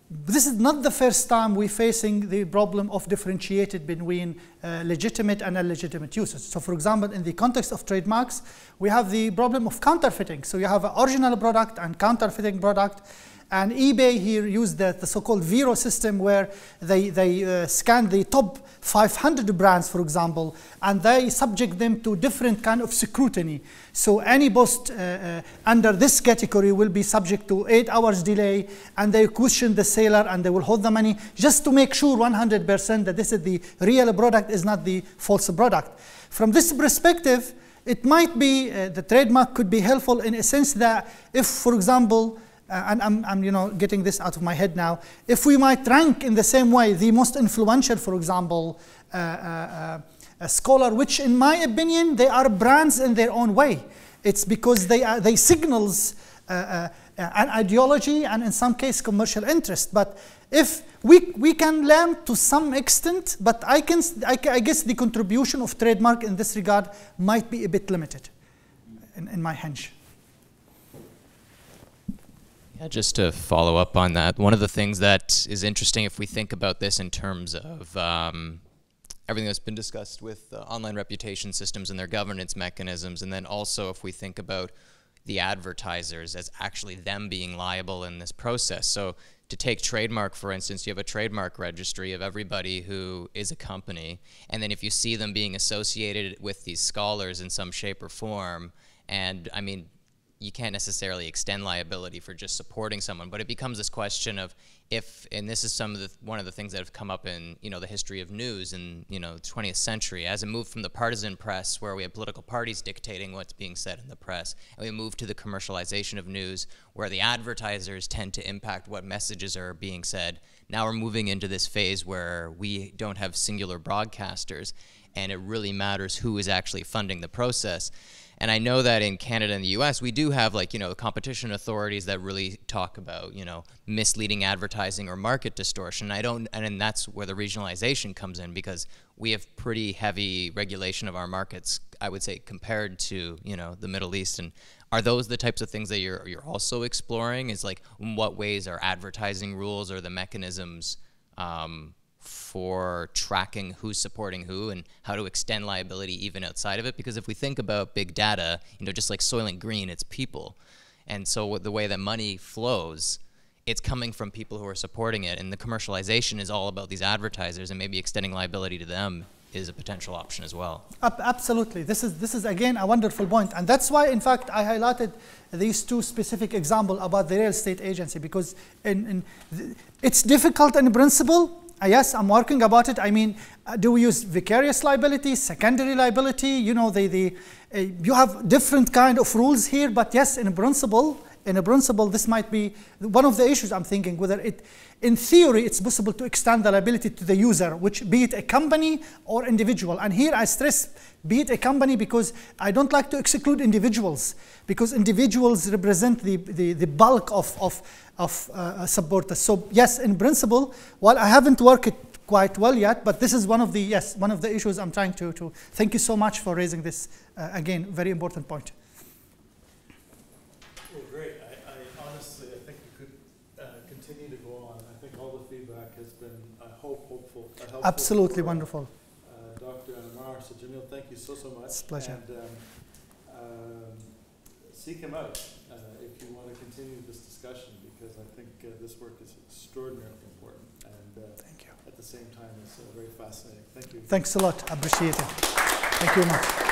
this is not the first time we're facing the problem of differentiated between legitimate and illegitimate uses. So for example, in the context of trademarks, we have the problem of counterfeiting. So you have an original product and counterfeiting product. And eBay here used the so-called Vero system, where they scan the top 500 brands, for example, and they subject them to different kind of scrutiny. So any post under this category will be subject to 8 hours delay, and they question the seller and they will hold the money just to make sure 100% that this is the real product, is not the false product. From this perspective, it might be, the trademark could be helpful in a sense that if, for example, and I'm getting this out of my head now, if we might rank in the same way the most influential, for example, a scholar, which in my opinion, they are brands in their own way. It's because they signals an ideology and in some case commercial interest. But if we can learn to some extent, but I guess the contribution of trademark in this regard might be a bit limited, in my hunch. Yeah, just to follow up on that, one of the things that is interesting if we think about this in terms of everything that's been discussed with online reputation systems and their governance mechanisms, and then also if we think about the advertisers as actually them being liable in this process. So to take trademark, for instance, you have a trademark registry of everybody who is a company, and then if you see them being associated with these scholars in some shape or form, and I mean, you can't necessarily extend liability for just supporting someone, but it becomes this question of if, and this is one of the things that have come up in the history of news in the 20th century, as it moved from the partisan press where we have political parties dictating what's being said in the press, and we move to the commercialization of news where the advertisers tend to impact what messages are being said. Now we're moving into this phase where we don't have singular broadcasters, and it really matters who is actually funding the process. And I know that in Canada and the US, we do have competition authorities that really talk about, misleading advertising or market distortion. And that's where the regionalization comes in, because we have pretty heavy regulation of our markets, I would say, compared to, the Middle East. And are those the types of things that you're also exploring? Is in what ways are advertising rules or the mechanisms for tracking who's supporting who and how to extend liability even outside of it? Because if we think about big data, just like Soylent Green, it's people. And so the way that money flows, it's coming from people who are supporting it. And the commercialization is all about these advertisers, and maybe extending liability to them is a potential option as well. Absolutely. This is again a wonderful point. And that's why, in fact, I highlighted these two specific examples about the real estate agency, because it's difficult in principle. Yes, I'm working about it. I mean, do we use vicarious liability, secondary liability? You have different kind of rules here, but yes, in principle, this might be one of the issues I'm thinking, whether in theory, it's possible to extend the liability to the user, which be it a company or individual. And here I stress, be it a company, because I don't like to exclude individuals, because individuals represent the bulk of supporters. So yes, in principle, while I haven't worked it quite well yet, but this is one of the issues I'm trying to. Thank you so much for raising this, again, very important point. Well, great. I honestly, I think we could continue to go on. I think all the feedback has been, I hope, helpful. Absolutely wonderful. Dr. Ammar, so Jamil, thank you so much. It's a pleasure. And seek him out if you want to continue this discussion, because I think this work is extraordinarily important, and thank you. At the same time, it's very fascinating. Thank you. Thanks a lot. I appreciate it. Thank you much.